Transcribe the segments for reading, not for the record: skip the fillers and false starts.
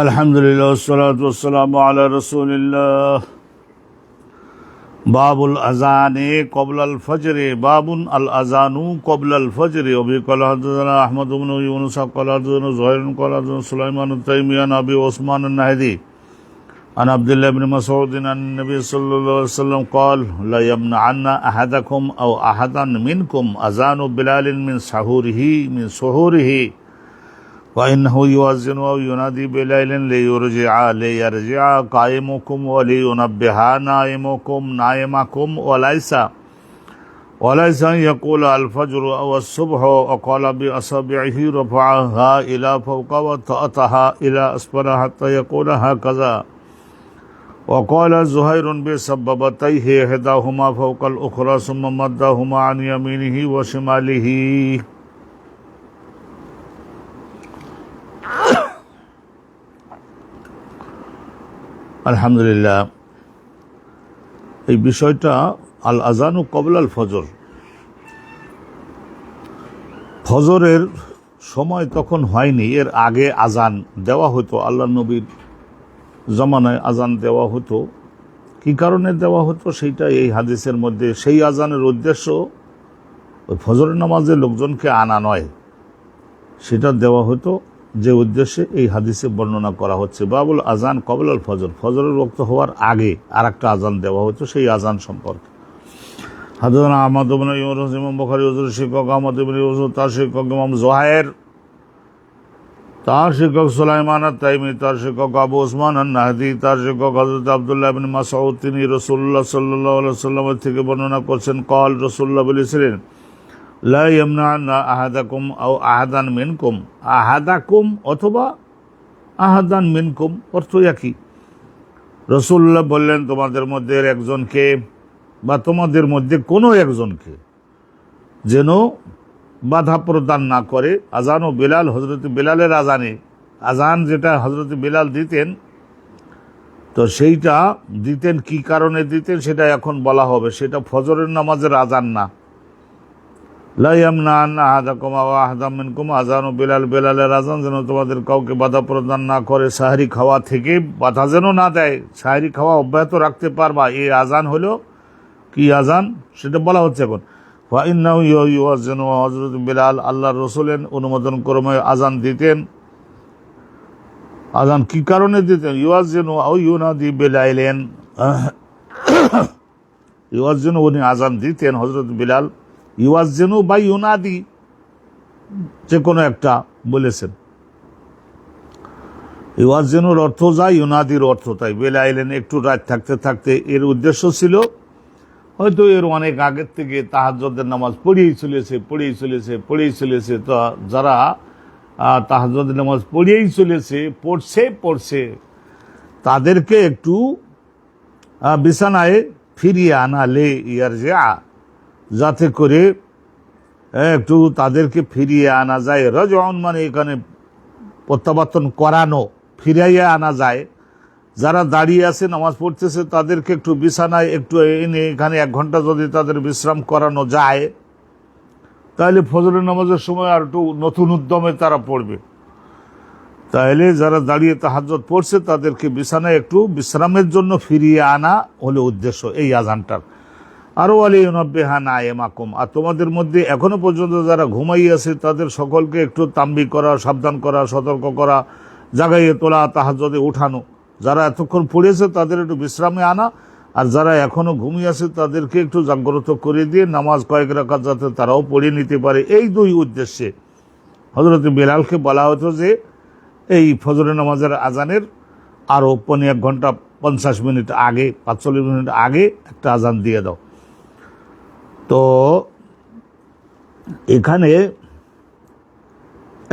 আলহামদুলিল্লাহ ওয়াসসালাতু ওয়াসসালামু আলা রাসূলিল্লাহ। বাবুল আযানে ক্বাবলাল ফজরে, বাবুন আল আযানু ক্বাবলাল ফজরে। ওবি ক্বালা হাদাসানা আহমদ ইবনে ইউনুস ক্বালা হাদাসানা যুহাইর ক্বালা হাদাসানা সুলাইমান আত-তাইমি আন আবি ওসমান আন-নাহদি আন আব্দুল্লাহ ইবনে মাসউদ আন নবী সাল্লাল্লাহু আলাইহি ওয়াসাল্লাম قال لا يمنعن احدكم او احدا منكم اذان بلال من سحوره وإنه يؤذن أو ينادي بليل ليرجع قائمكم ولينبه نائمكم وليس أن يقول الفجر أو الصبح. وقال بأصابعه رفعها إلى فوق وطأتها إلى أسفل حتى يقول هكذا. وقال زهير بسببتيه إحداهما فوق الأخرى ثم مدهما عن يمينه وشماله. আলহামদুলিল্লাহ, এই বিষয়টা আল আযানু ক্বাবলাল ফজর, ফজরের সময় তখন হয়নি, এর আগে আজান দেওয়া হতো। আল্লাহ নবীর জমানায় আজান দেওয়া হতো। কি কারণে দেওয়া হতো সেইটা এই হাদিসের মধ্যে। সেই আজানের উদ্দেশ্য ওই ফজরের নামাজে লোকজনকে আনা নয়, সেটা দেওয়া হতো যে উদ্দেশ্যে এই হাদিসে বর্ণনা করা হচ্ছে। বাবুল আযান ক্বাবলাল ফজর, ফজরের ওয়াক্ত হওয়ার আগে আর একটা আজান দেওয়া হতো, সেই আজান সম্পর্কে। হাদাসানা আহমদ ইবনে ইউনুস, ইমাম বুখারী হুজুরের শিক্ষক আহমদ ইবনে ইউনুস, তার শিক্ষক ইমাম যুহাইর, তার শিক্ষক সুলাইমান আত-তাইমি, তার শিক্ষক আবু ওসমান আন-নাহদি, তার শিক্ষক হযরত আব্দুল্লাহ ইবনে মাসউদ, তিনি রাসূলুল্লাহ সাল্লাল্লাহু আলাইহি ওয়াসাল্লামের থেকে বর্ণনা করছেন, قال রাসূলুল্লাহ বলেছিলেন, লা ইয়ামনা'না আহাদাকুম আও আহাদান মিনকুম, আহাদাকুম অথবা আহাদান মিনকুম অর্থ একই। রাসূলুল্লাহ বললেন, তোমাদের মধ্যে একজনকে বা তোমাদের মধ্যে কোনো একজনকে যেন বাধা প্রদান না করে। আজান ও বেলাল, হযরত বেলালের আজান যেটা হযরত বেলাল দিতেন, তো সেইটা দিতেন কি কারণে দিতেন সেটা এখন বলা হবে। সেটা ফজরের নামাজের আজান না। লা ইয়ামনা'না আহাদাকুম আও আহাদাম মিনকুম, আযান ও বেলালের আজান যেন তোমাদের কাউকে বাধা প্রদান না করে, সাহরি খাওয়া থেকে বাধা যেন না দেয়। সাহরি খাওয়া অব্যাহত রাখতে পারবা, এই আজান হলো কি আজান সেটা বলা হচ্ছে এখন। ফাইন্নাহু ইউআযিনু, হযরত বেলাল আল্লাহর রাসূলের অনুমোদন ক্রমে আজান দিতেন। আজান কি কারণে দিতেন? ইউআযিনু আও ইউনাদি বেলাইলেন, ইউআযিনু উনি আজান দিতেন হযরত বেলাল, ইউআযিনু বা ইউনাদি যে কোনো একটা বলেছেন। ইউআযিনুর অর্থ যা, ইউনাদির অর্থ তাই। বেলাইলেন একটু রাত থাকতে থাকতে, এর উদ্দেশ্য ছিল হয়তো এর অনেক আগের থেকে তাহাজ্জুদের নামাজ পড়েই চলেছে। তো যারা তাহাজ্জুদের নামাজ পড়ছে তাদেরকে একটু বিছানায় ফিরিয়ে আনা, ইয়ারজিআ, যাতে করে একটু তাদেরকে ফিরিয়ে আনা যায়। রাজউন মানে এখানে প্রত্যাবর্তন করানো, ফিরাইয়া আনা যায়। যারা দাঁড়িয়ে আছে নামাজ পড়তেছে তাদেরকে একটু বিছানায় একটু এনে এখানে 1 ঘন্টা যদি তাদের বিশ্রাম করানো যায়, তাহলে ফজরের নামাজের সময় আর একটু নতুন উদ্যমে তারা পড়বে। তাহলে যারা দাঁড়িয়ে তাহাজ্জুদ পড়ছে তাদেরকে বিছানায় একটু বিশ্রামের জন্য ফিরিয়ে আনা হলো উদ্দেশ্য এই আজানটার। আরও ওয়ালিউনাব্বিহা নাইমাকুম, আর তোমাদের মধ্যে এখনো পর্যন্ত যারা ঘুমাই আছে তাদের সকলকে একটু তাম্বিহ করা, সাবধান করা, সতর্ক করা, জাগাইয়ে তোলা, তাহাজ্জুদে উঠানো। যারা এতক্ষণ পড়েছে তাদের একটু বিশ্রামে আনা, আর যারা এখনো ঘুমিয়ে আছে তাদেরকে একটু জাগ্রত করে দিয়ে নামাজ কয়েক রাকাত যাতে তারাও পড়ে নিতে পারে, এই দুই উদ্দেশ্যে হযরত বেলালকে বলা হতো যে এই ফজরের নামাজের আজানের আরও 1 ঘন্টা 50 মিনিট আগে, 45 মিনিট আগে একটা আজান দিয়ে দাও। তো এখানে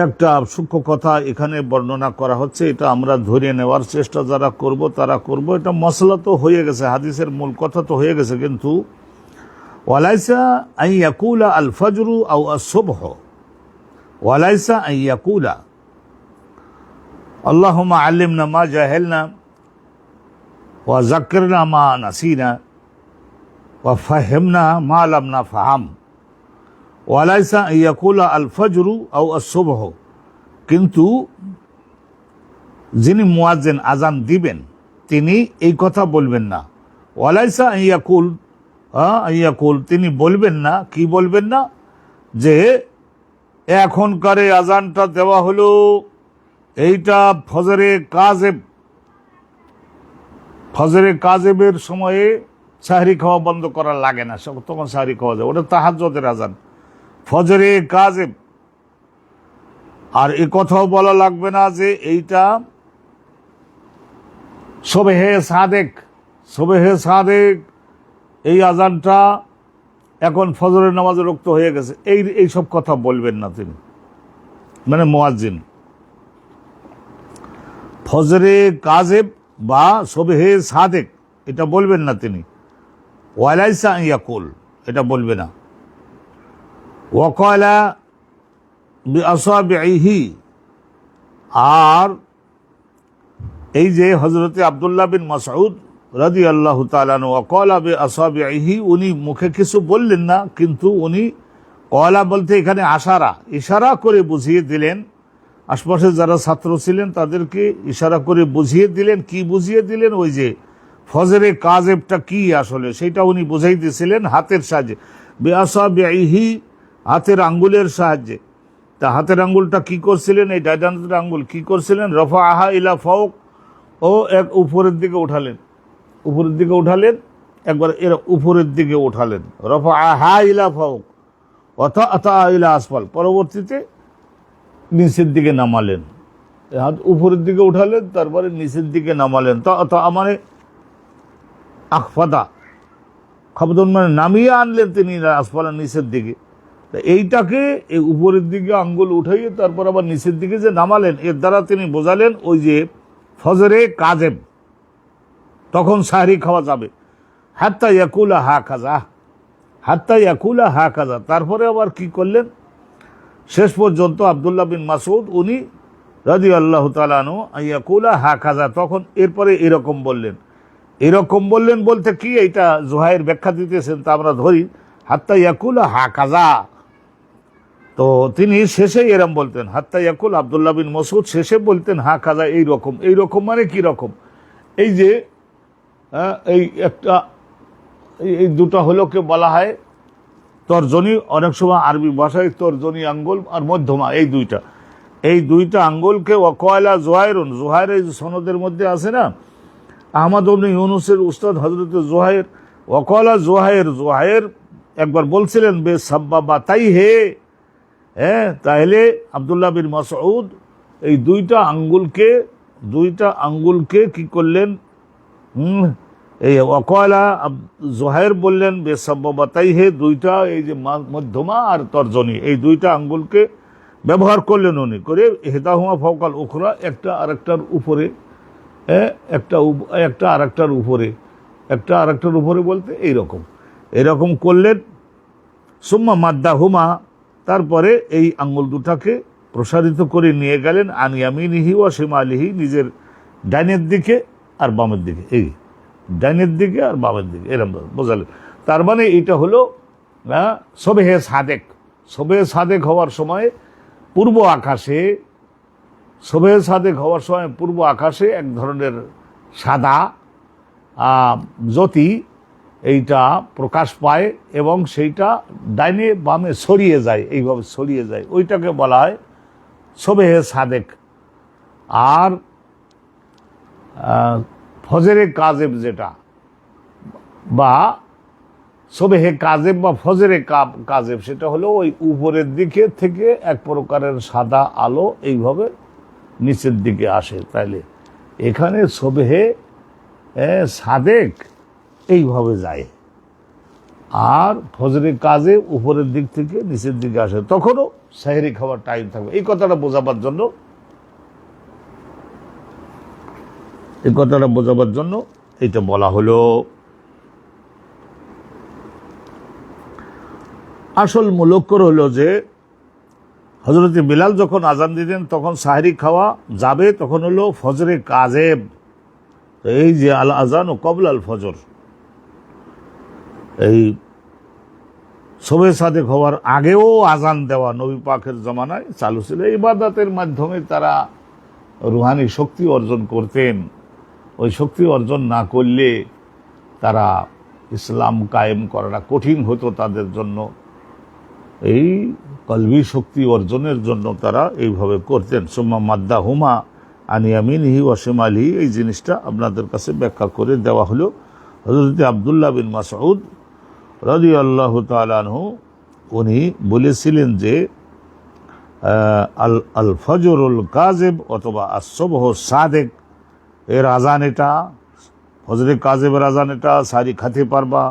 একটা সূক্ষ্ম কথা এখানে বর্ণনা করা হচ্ছে, এটা আমরা ধরে নেওয়ার চেষ্টা যারা করব তারা করব। এটা মসলা তো হয়ে গেছে, হাদিসের মূল কথা তো হয়ে গেছে, কিন্তু ওয়ালাইসা আন ইয়াকুলা আল ফজরু আও আস-সুবহ, ওয়ালাইসা আন ইয়াকুলা আল্লাহুম্মা আল্লিমনা মা জাহালনা ওয়া যাক্কিরনা মা নাসিনা ওয়া ফাহিমনা মা লাম নাফহাম, ওয়ালাইসা আন ইয়াকুলা আল ফজরু আও আস-সুবহ। কিন্তু যিনি মুয়াজ্জিন আজান দিবেন তিনি এই কথা বলবেন না। ওয়ালাইসা আন ইয়াকুল, তিনি বলবেন না, কি বলবেন না, যে এখনকার আজানটা দেওয়া হলো, এইটা ফজরে কাজেবের সময়ে সাহরি খাওয়া বন্ধ করা লাগে না, তখন সাহরি খাওয়া যায়, ওটা তাহাজ্জুদের আজান, ফজরে কাজেব। আর এ কথাও বলা লাগবে না যে এইটা সুবহে সাদেক এই আজানটা এখন ফজরের নামাজে রক্ত হয়ে গেছে, এই সব কথা বলবেন না তিনি, মানে মুয়াজ্জিন। ফজরে কাজেব বা সুবহে সাদেক এটা বলবেন না তিনি। ওয়ালাইসা আন ইয়াকুল, এটা বলবে না। ওয়াকালা বিআসাবিহি, আর এই যে হযরতে আব্দুল্লাহ বিন মাসউদ রাদিয়াল্লাহু তাআলা আনহু, ওয়াকালা বিআসাবিহি, উনি মুখে কিছু বললেন না, কিন্তু উনি কলা বলতে এখানে ইশারা করে বুঝিয়ে দিলেন, আশপাশে যারা ছাত্র ছিলেন তাদেরকে ইশারা করে বুঝিয়ে দিলেন। কি বুঝিয়ে দিলেন? ওই যে ফজরে কাজেবটা কি আসলে সেটা উনি বুঝাই দিয়েছিলেন হাতের সাহায্যে, বিআসাবিহি, হাতের আঙ্গুলের সাহায্যে। তা হাতের আঙ্গুলটা কি করছিলেন? এই ডান হাতের আঙ্গুল কি করছিলেন? রফাআহা ইলা ফাওক, ও এক উপরের দিকে উঠালেন, একবার এর উপরের দিকে উঠালেন, রফাআহা ইলা ফাওক ওয়াতাআতা ইলা আসফাল, পরবর্তীতে নিচের দিকে নামালেন, হাত উপরের দিকে উঠালেন, তারপরে নিচের দিকে নামালেন। তা মানে আখফাদা, খাবদন মানে নামিয়ে আনলেন তিনি আসফালা, নিচের দিকে। এইটাকে এই উপরের দিকে আঙ্গুল উঠাইয়ে তারপর আবার নিচের দিকে যে নামালেন, এর দ্বারা তিনি বোঝালেন ওই যে ফজরে কাজেব তখন সাহরি খাওয়া যাবে। হাত্তা ইয়াকুলা হা কাজা, তারপরে আবার কি করলেন? শেষ পর্যন্ত আব্দুল্লাহ বিন মাসউদ উনি রাদিয়াল্লাহু তাআলা আনহু ইয়াকুলা হা কাজা, তখন এরপরে এরকম বললেন বলতে কি, এইটা জুহাইর ব্যাখ্যা দিতেছেন, তা আমরা ধরি হাত্তা ইয়াকুলা হা কাজা। তো তিনি শেষে এরম বলতেন, হাত্তা ইয়াকুল, আব্দুল্লাহ বিন মাসউদ শেষে বলতেন হা কাজা, এইরকম মানে কি রকম? এই যে এই দুটো হলো কে বলা হয় তর্জনী, অনেক সময় আরবি ভাষায় তর্জনী আঙ্গুল আর মধ্যমা, এই দুইটা আঙ্গুলকে ওয়াকালা জুহাইর, এই সনদের মধ্যে আছে না, আহমদ ইবনে ইউনুসের উস্তাদ হযরত জুহাইর, ওয়াকালা জুহাইর একবার বলছিলেন বে সাব্বাবা তাই হে, তাহলে আব্দুল্লাহ বিন মাসউদ এই দুইটা আঙ্গুলকে কি করলেন? এই ওয়াকালা জুহাইর বললেন বে সাব্বাবা তাই হে, দুইটা এই যে মধ্যমা আর তর্জনী, এই দুইটা আঙ্গুলকে ব্যবহার করলেন উনি, করে হেদাহুমা ফাওকাল উখরা, একটা আরেকটার উপরে, একটা আরেকটার উপরে বলতে এইরকম করলেন। সুম্মা মাদ্দাহুমা, তারপরে এই আঙ্গুল দুটাকে প্রসারিত করে নিয়ে গেলেন আন ইয়ামিনিহি ওয়া শিমালিহি, নিজের ডাইনের দিকে আর বামের দিকে, এই ডাইনের দিকে আর বামের দিকে, এরকম বোঝালেন। তার মানে এইটা হলো সুবহে সাদেক হওয়ার সময় পূর্ব আকাশে এক ধরনের সাদা জ্যোতি এইটা প্রকাশ পায় এবং সেইটা ডাইনে বামে ছড়িয়ে যায়, এইভাবে ছড়িয়ে যায়, ওইটাকে বলা হয় সুবহে সাদেক। আর ফজরে কাজেব যেটা বা সবেহে কাজেব বা ফজরে কাজেব, সেটা হলো ওই উপরের দিকে থেকে এক প্রকারের সাদা আলো এইভাবে নিচের দিকে আসে। তাইলে এখানে সবেহে সাদেক এইভাবে যায়, আর ফজরে কাজে উপরের দিক থেকে নিচের দিকে আসে, তখনও সেহরি খাওয়ার টাইম থাকবে। এই কথাটা বোঝাবার জন্য এটা বলা হলো। আসল লক্ষ্য হলো যে হযরত বিলাল যখন আজান দিতেন তখন সাহরি খাওয়া যাবে, তখন হলো ফজরে কাজেব। এই যে আল আজান ও কবল আল ফজর, এই শবে সাদেক হওয়ার আগেও আজান দেওয়া নবী পাকের জমানায় চালু ছিল। ইবাদতের মাধ্যমে তারা রুহানি শক্তি অর্জন করতেন। ওই শক্তি অর্জন না করলে তারা ইসলাম কায়েম করাটা কঠিন হতো তাদের জন্য। এই কলবি শক্তি অর্জনের জন্য তারা এইভাবে করতেন। সুম্মা মাদ্দা হুমা আনিয়ামিনহি ওয়াশিমালিহি, এই জিনিসটা আপনাদের কাছে ব্যাখ্যা করে দেওয়া হলো। হযরত আব্দুল্লাহ বিন মাসউদ রাদিয়াল্লাহু তাআলা আনহু উনি বলেছিলেন যে আল ফজরুল কাযিব অথবা as-সুবহ সাদেক এর আজান এটা, ফজরে কাযিবের আজান এটা, সারি খেতে পারবা।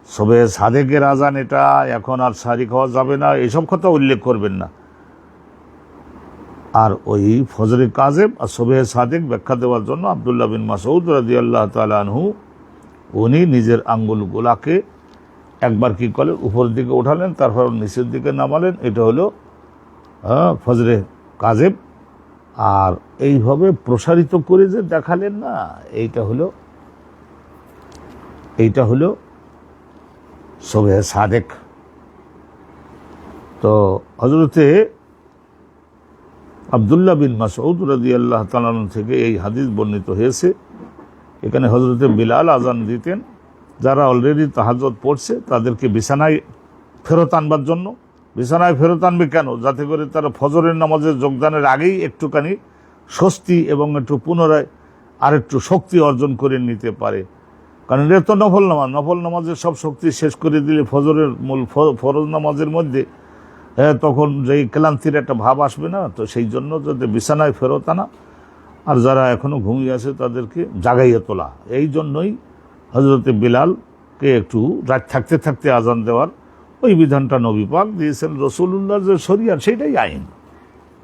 সবে সাদেকের আজান এটা, এখন আর সারি খাওয়া যাবে না, এইসব কথা উল্লেখ করবেন না। আর ওই ফজরে কাযিব আর সবে সাদেক ব্যাখ্যা দেওয়ার জন্য আব্দুল্লাহ বিন মাসউদ রাদিয়াল্লাহু তাআলা আনহু উনি নিজের আঙ্গুলগুলাকে একবার কি করলেন, উপরের দিকে উঠালেন, তারপর নিচের দিকে নামালেন। এটা হলো ফজরে কাযিব। আর এইভাবে প্রসারিত করে যে দেখালেন না, এইটা হলো সবে সাদেক। তো হযরতে আব্দুল্লাহ বিন মাসউদ রাদিয়াল্লাহু তাআলা থেকে এই হাদিস বর্ণিত হয়েছে। এখানে হযরতে বিলাল আজান দিতেন। যারা অলরেডি তাহাজ্জুদ পড়ছে তাদেরকে বিছানায় ফেরত আনবার জন্য। বিছানায় ফেরত আনবে কেন? যাতে করে তারা ফজরের নামাজে যোগদানের আগেই একটুখানি স্বস্তি এবং একটু পুনরায় আরেকটু শক্তি অর্জন করে নিতে পারে। কারণ এটা তো নফল নামাজ, নফল নামাজের সব শক্তি শেষ করে দিলে ফজরের মূল ফরজ নামাজের মধ্যে তখন যেই ক্লান্তির একটা ভাব আসবে না। তো সেই জন্য যাতে বিছানায় ফেরত আনা, আর যারা এখনও ঘুমিয়ে আছে তাদেরকে জাগাইয়া তোলা। এই জন্যই হযরতে বিলালকে একটু রাত থাকতে থাকতে আজান দেওয়ার ওই বিধানটা নবী পাক দিয়েছেন। রাসূলুল্লাহর যে শরীয়ত সেইটাই আইন,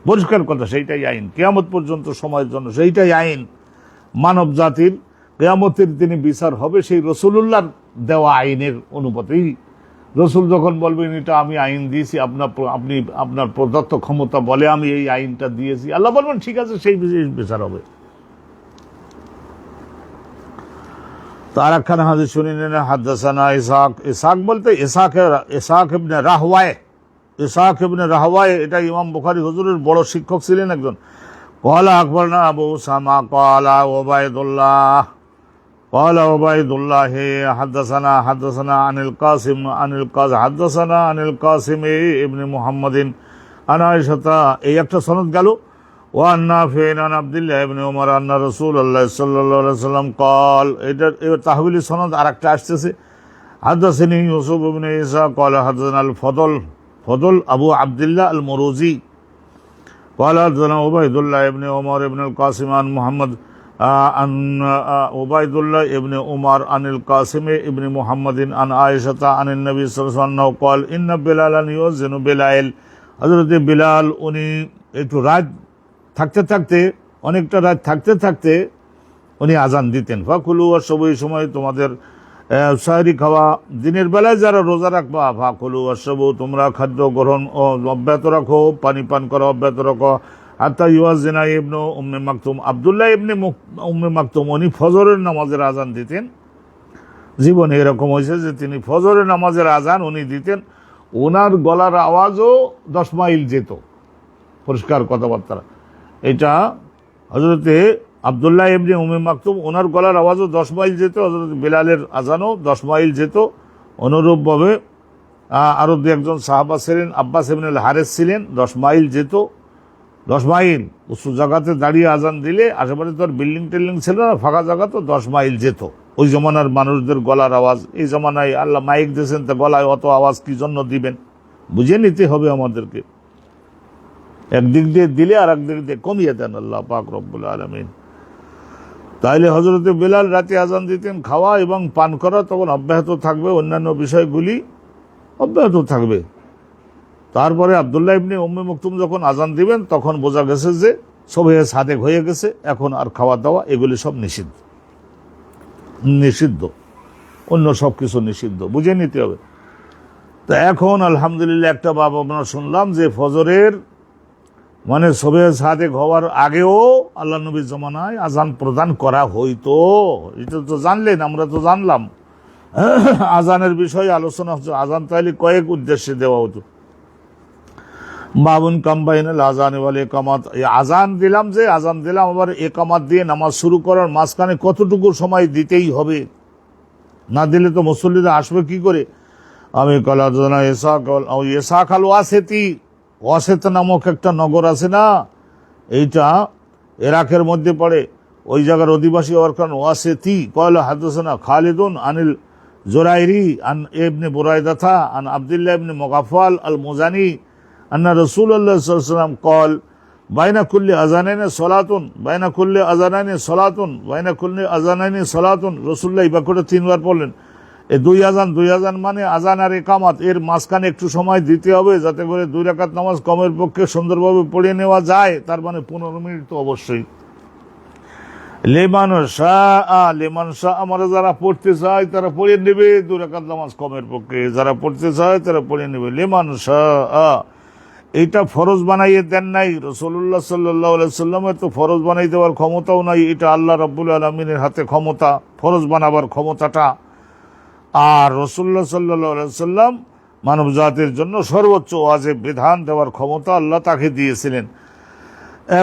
পরিষ্কার কথা, সেইটাই আইন কিয়ামত পর্যন্ত সময়ের জন্য, সেইটাই আইন। মানব জাতির কিয়ামতের দিনে বিচার হবে সেই রাসূলুল্লাহর দেওয়া আইনের অনুপাতেই। রসুল যখন বলবেন এটা আমি আইন দিয়েছি, আপনি আপনার প্রদত্ত ক্ষমতা বলে আমি এই আইনটা দিয়েছি, আল্লাহ বলবেন ঠিক আছে, সেই বিচার হবে। তার একখানা হাদিস শুনে নেন। হাদাসানা ইসহাক বলতে ইসহাক ইবনে রাহওয়ায়ে, এটা ইমাম বুখারী হুজুরের বড় শিক্ষক ছিলেন একজন। ক্বালা আকবরনা আবু উসামা ক্বালা উবাইদুল্লাহ হাদাসানা আনিল কাসিম হাদাসানা আনিল কাসিম ইবনে মুহাম্মাদিন আন আয়েশা, এই একটা সনদ গেল। ওয়ান নাফি'ন আন আব্দুল্লাহ ইবনে উমর আন্না রাসূলুল্লাহ সাল্লাল্লাহু আলাইহি ওয়াসাল্লাম ক্বাল, এটা তাহবিলি সনদ আরেকটা আসছে। হাদাসানি ইউসুফ ইবনে ঈসা ক্বালা হাদাসানা আল ফদল আবু আব্দুল্লাহ আল মুরুজি ক্বালা হাদাসানা উবাইদুল্লাহ ইবনে উমর ইবনে আল কাসিম আন মুহাম্মদ উবাইদুল্লাহ ইবনে উমর আনিল কাসিম ইবনে মুহাম্মাদিন আন আয়েশা আনিন নবী সাল্লাল্লাহু আলাইহি ওয়াসাল্লাম ক্বাল ইন্না বিলালান ইউযিনু বিলাইল, হযরত বিলাল উনি একটু রাত থাকতে থাকতে, অনেকটা রাত থাকতে থাকতে উনি আজান দিতেন। ফাকুলু ওয়াশরাবু, এই সময় তোমাদের সাহরি খাওয়া, দিনের বেলায় যারা রোজা রাখবা, ফাকুলু ওয়াশরাবু, তোমরা খাদ্য গ্রহণ অব্যাহত রাখো, পানি পান করা অব্যাহত রাখো। হাত্তা ইউয়াজ্জিনা ইবনু উম্মে মাকতুম, আব্দুল্লাহ ইবনে উম্মে মাকতুম উনি ফজরের নামাজের আজান দিতেন। জীবনে এরকম হয়েছে যে তিনি ফজরের নামাজের আজান উনি দিতেন, ওনার গলার আওয়াজও 10 মাইল যেত। পরিষ্কার কথাবার্তা, এটা হযরতে আব্দুল্লাহ ইবনে উম্মে মাকতুম ওনার গলার আওয়াজও 10 মাইল যেত, হযরত বিলালের আজানও 10 মাইল যেত। অনুরূপভাবে আরও দু একজন সাহাবা ছিলেন, আব্বাস ইবনে আল হারেস ছিলেন, 10 মাইল যেত। 10 মাইল উঁচু জায়গাতে দাঁড়িয়ে আজান দিলে, আশেপাশে তো আর বিল্ডিং টিল্ডিং ছিল না, ফাঁকা জায়গা, তো 10 মাইল যেত। ওই জমানার মানুষদের গলার আওয়াজ, এই জমানায় আল্লাহ মাইক দিয়েছেন, তা গলায় অত আওয়াজ কি জন্য দিবেন? বুঝে নিতে হবে আমাদেরকে। একদিক দিয়ে দিলে আর একদিক দিয়ে কমিয়ে দেন আল্লাহ পাক রব্বুল আলামিন। তাইলে হযরতে বেলাল রাতে আজান দিতেন, খাওয়া এবং পান করা তখন অব্যাহত থাকবে, অন্যান্য বিষয়গুলি অব্যাহত থাকবে। তারপরে আব্দুল্লাহ ইবনে উম্মে মাকতুম যখন আজান দিবেন তখন বোঝা গেছে যে সবে সাদেক হয়ে গেছে, এখন আর খাওয়া দাওয়া এগুলি সব নিষিদ্ধ, অন্য সব কিছু নিষিদ্ধ, বুঝে নিতে হবে। তো এখন আলহামদুলিল্লাহ একটা বাবা আমরা শুনলাম যে ফজরের মানে সবে সাদেক হওয়ার আগেও আল্লাহ নবীর জমানায় আজান প্রদান করা হইতো। এটা তো জানলেন, আমরা তো জানলাম। আজানের বিষয়ে আলোচনা হচ্ছে। আজান তাহলে কয়েক উদ্দেশ্যে দেওয়া হতো। বাবুন কাম্বাইনাল আজান ওয়াল ইকামাত, আজান দিলাম যে আজান দিলাম, আবার একামাত দিয়ে নামাজ শুরু করার মাঝখানে কতটুকু সময় দিতেই হবে, না দিলে তো মুসল্লিরা আসবে কি করে? আমি কলাদনা এসাক আল ওয়াসেতি, ওয়াসেত নামক একটা নগর আছে না, এইটা ইরাকের মধ্যে পড়ে, ওই জায়গার অধিবাসী হওয়ার কারণ ওয়াসেতি। কয়লা হাদসানা খালিদুন আনিল জোরাইরি আন ইবনে বুরাইদাথা আন আব্দুল্লাহ ইবনে মুগাফফাল আল মুজানি আন্না রাসূলুল্লাহ সাল্লাল্লাহু আলাইহি ওয়াসাল্লাম কল বাইনা কুল্লি আযানাইনি সালাতুন, বাইনা কুল্লি আযানাইনি সালাতুন, বাইনা কুল্লি আযানাইনি সালাতুন। রাসূলুল্লাহ এই বাক্যটা তিনবার পড়লেন। এই দুই আজান মানে আজান আর একামাত, এর মাঝখানে একটু সময় দিতে হবে যাতে করে 2 রাকাত নামাজ কমের পক্ষে সুন্দরভাবে পড়ে নেওয়া যায়। তার মানে 15 মিনিট তো অবশ্যই। লেমান শাহ আমরা যারা পড়তে চায় তারা পড়ে নেবে 2 রাকাত নামাজ কমের পক্ষে, যারা পড়তে চায় তারা পড়ে নেবে। লেমান শাহ, এইটা ফরজ বানাইয়ে দেন নাই রাসূলুল্লাহ সাল্লাল্লাহু আলাইহি সাল্লামের, তো ফরজ বানাই দেওয়ার ক্ষমতাও নাই। এটা আল্লাহ রাব্বুল আলামিনের হাতে ক্ষমতা, ফরজ বানাবার ক্ষমতাটা। আর রাসূলুল্লাহ সাল্লাল্লাহু আলাইহি সাল্লাম মানব জাতির জন্য সর্বোচ্চ ওয়াজিব বিধান দেওয়ার ক্ষমতা আল্লাহ তাকে দিয়েছিলেন।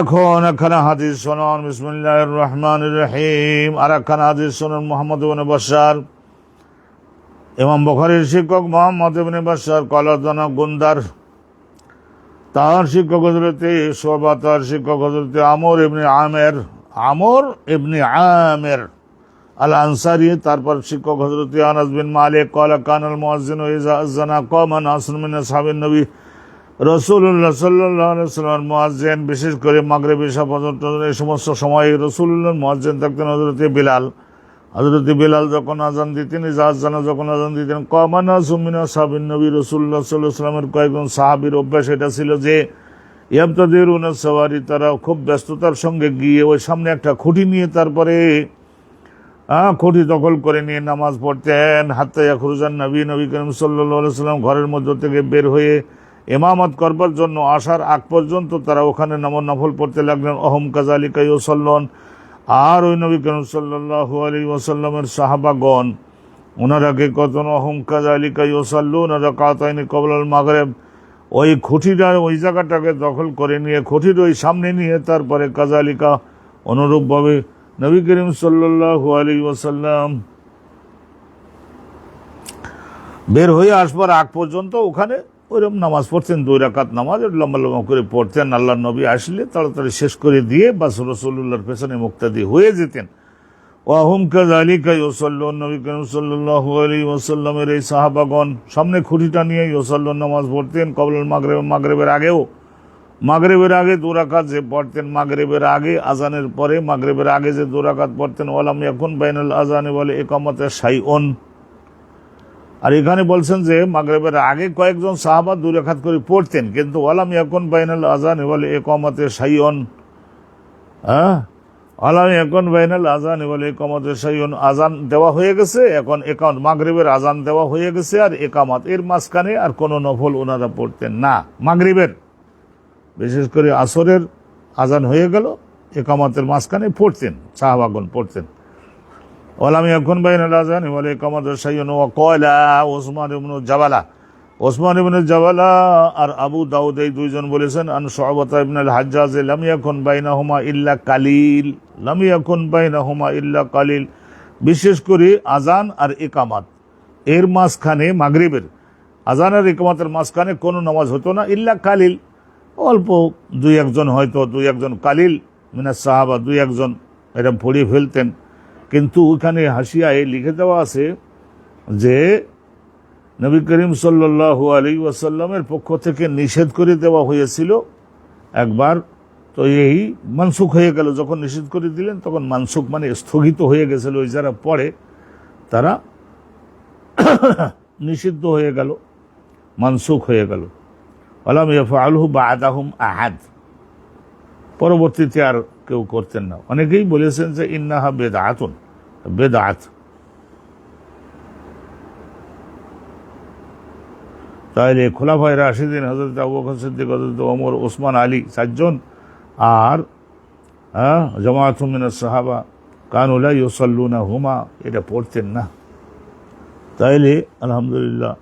এখন একখানা হাদিস শোনান, বিসমিল্লাহির রহমানির রহিম। আর একখানা হাদিস শোনান, মুহাম্মদ ইবনে বাশশার, ইমাম বুখারীর শিক্ষক মুহাম্মদ ইবনে বাশশার কলাদানা গুন্দার, তার শিক্ষক হযরতে শুবা, তার শিক্ষক হযরতে আমর ইবনে আমের আল আনসারি, তারপর শিক্ষক হযরতে আনাস বিন মালিক ক্বালা কানাল মুয়াজ্জিনু ইযা আযানা কামা নাসুন মিন আসহাবিন নবী। রাসূলুল্লাহ সাল্লাল্লাহু আলাইহি ওয়াসাল্লাম মুয়াজ্জিন, বিশেষ করে মাগরিব ইশা ফজর এই সমস্ত সময়ে রাসূলুল্লাহ মুয়াজ্জিন থাকতেন হযরতে বিলাল। হযরতে বিলাল যখন আযান দিতেন, ইযা আযানা যখন আযান দিতেন, কামা নাসুন মিন আসহাবিন নবী, রাসূলুল্লাহ সাল্লাল্লাহু আলাইহি ওয়াসাল্লামের কয়েকজন সাহাবীর অভ্যাস এটা ছিল যে ইয়াবতাদিরুনা সাওয়ারি, তারা খুব ব্যস্ততার সঙ্গে গিয়ে ওই সামনে একটা খুঁটি নিয়ে তারপরে খুঁটি দখল করে নিয়ে নামাজ পড়তেন। হাত্তা ইয়াখরুজান নবী, নবী করিম সাল্লাল্লাহু আলাইহি ওয়াসাল্লাম ঘরের মধ্য থেকে বের হয়ে ইমামত করবার জন্য আসার আগ পর্যন্ত তারা ওখানে নফল পড়তে লাগলেন। অহম কাযালিকা ইউসাল্লুন, আর ওই নবী করিম সাল্লাল্লাহু আলাইহি ওয়াসাল্লামের সাহাবাগণ ওনারা কে কতন অহম কাযালিকা ইউসাল্লুন রাকাতাইনি ক্বাবলাল মাগরিব, ওই খুঁটিটা ওই জায়গাটাকে দখল করে নিয়ে খুঁটির ওই সামনে নিয়ে তারপরে কাযালিকা অনুরূপভাবে নবী করিম সাল্লাল্লাহু আলাইহি ওয়াসাল্লাম বের হয়ে আসবার আগ পর্যন্ত ওখানে ওইরকম নামাজ পড়তেন, 2 রাকাত নামাজ লম্বা লম্বা করে পড়তেন। আল্লাহর নবী আসলে তাড়াতাড়ি শেষ করে দিয়ে বাস রাসূলুল্লাহর পেছনে মুক্তাদি হয়ে যেতেন। ওয়াহুম কাযালিকা ইউসাল্লুন, নবী করিম সাল্লাল্লাহু আলাইহি ওয়াসাল্লামের এই সাহাবাগণ সামনে খুঁটিটা নিয়ে ইউসাল্লুন নামাজ পড়তেন। ক্বাবলাল মাগরিব, মাগরিবের আগেও, মাগরিবের আগে 2 রাকাত যে পড়তেন, মাগরিবের আগে আজানের পরে মাগরিবের আগে যে 2 রাকাত পড়তেন। ওয়ালাম ইয়াকুন বাইনাল আযানি ওয়াল ইকামাতি শাইউন, আর এখানে বলছেন যে মাগরিবের আগে কয়েকজন সাহাবা 2 রাকাত করে পড়তেন, কিন্তু ওয়ালাম ইয়াকুন বাইনাল আযানি ওয়াল ইকামাতি শাইউন, ওয়ালাম ইয়াকুন বাইনাল আযানি ওয়াল ইকামাতি শাইউন, আজান দেওয়া হয়ে গেছে, এখন একামত, মাগরিবের আজান দেওয়া হয়ে গেছে আর একামত, এর মাঝখানে আর কোনো নফল ওনারা পড়তেন না। মাগরিবের বিশেষ করে আসরের আজান হয়ে গেল, একামতের মাঝখানে পড়তেন, সাহাবাগণ পড়তেন। ওয়ালাম ইয়াকুন বাইনাল আযানি ওয়াল ইকামাতি শাইউন। ওয়া ক্বালা উসমান ইবনে জাবালা আর আবু দাউদ এই দুইজন বলেছেন আন শুআবা ইবনে আল হাজ্জাজ, লাম ইয়াকুন বাইনাহুমা ইল্লা কালিল, লাম ইয়াকুন বাইনাহুমা ইল্লা কালিল, বিশেষ করে আজান আর ইকামাত এর মাঝখানে, মাগরিবের আজান আর ইকামাতের মাঝখানে কোনো নামাজ হতো না, ইল্লা কালিল, অল্প 2-1 জন, হয়তো 2-1 জন কালিল মিনাস সাহাবা 2-1 জন এরকম পড়িয়ে ফেলতেন। কিন্তু ওখানে হাসিয়ায় লিখে দেওয়া আছে যে নবী করিম সাল্লাল্লাহু আলাইহি ওয়াসাল্লামের পক্ষ থেকে নিষেধ করে দেওয়া হয়েছিল একবার, তো এই মানসুখ হয়ে গেল। যখন নিষেধ করে দিলেন তখন মানসুখ মানে স্থগিত হয়ে গেছিল, ওই যারা পড়ে তারা নিষিদ্ধ হয়ে গেল, মানসুখ হয়ে গেল। আলাম ইয়াফআলহু বা'দাহুম আহাদ, পরবর্তীতে আর কেউ করতেন না। অনেকেই বলেছেন যে ইন্নাহা বেদাআতুন, বেদাআত। তাহলে খোলাফায়ে রাশিদিন হযরত আবু বকর সিদ্দিক, হযরত ওমর, ওসমান, আলী, চারজন, আর জামাআতুম মিনাস সাহাবা কানু লা ইউসাল্লুনা হুমা, এটা পড়তেন না। তাইলে আলহামদুলিল্লাহ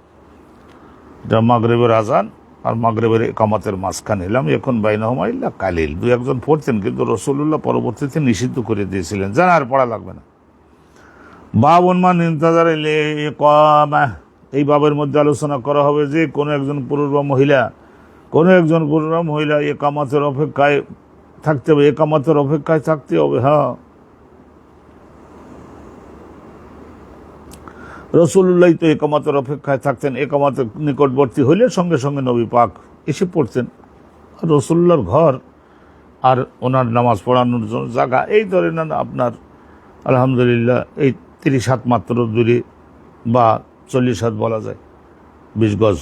এটা মাগরিবের আজান আর মাগরিবের ইকামতের মাঝখানে এলাম। এখন বাইনাহুমা ইল্লা কালিল, দুই একজন পড়তেন, কিন্তু রাসূলুল্লাহ পরবর্তীতে নিষিদ্ধ করে দিয়েছিলেন, যেন আর পড়া লাগবে না। বাবুন মান ইনতাজার ইকামা, এই বাবের মধ্যে আলোচনা করা হবে যে কোনো একজন পুরুষ বা মহিলা, কোনো একজন পুরুষ বা মহিলা ইকামতের অপেক্ষায় থাকতে হবে, ইকামতের অপেক্ষায় থাকতে হবে। হ্যাঁ, রাসূলুল্লাহ তো ইকামতের অপেক্ষায় থাকতেন, ইকামতের নিকটবর্তী হইলে সঙ্গে সঙ্গে নবী পাক এসে পড়তেন। আর রাসূলুল্লাহর ঘর আর ওনার নামাজ পড়ানোর জন্য জায়গা এই ধরে নেন আপনার আলহামদুলিল্লাহ এই 30 হাত মাত্র দূরে বা 40 হাত বলা যায়, 20 গজ,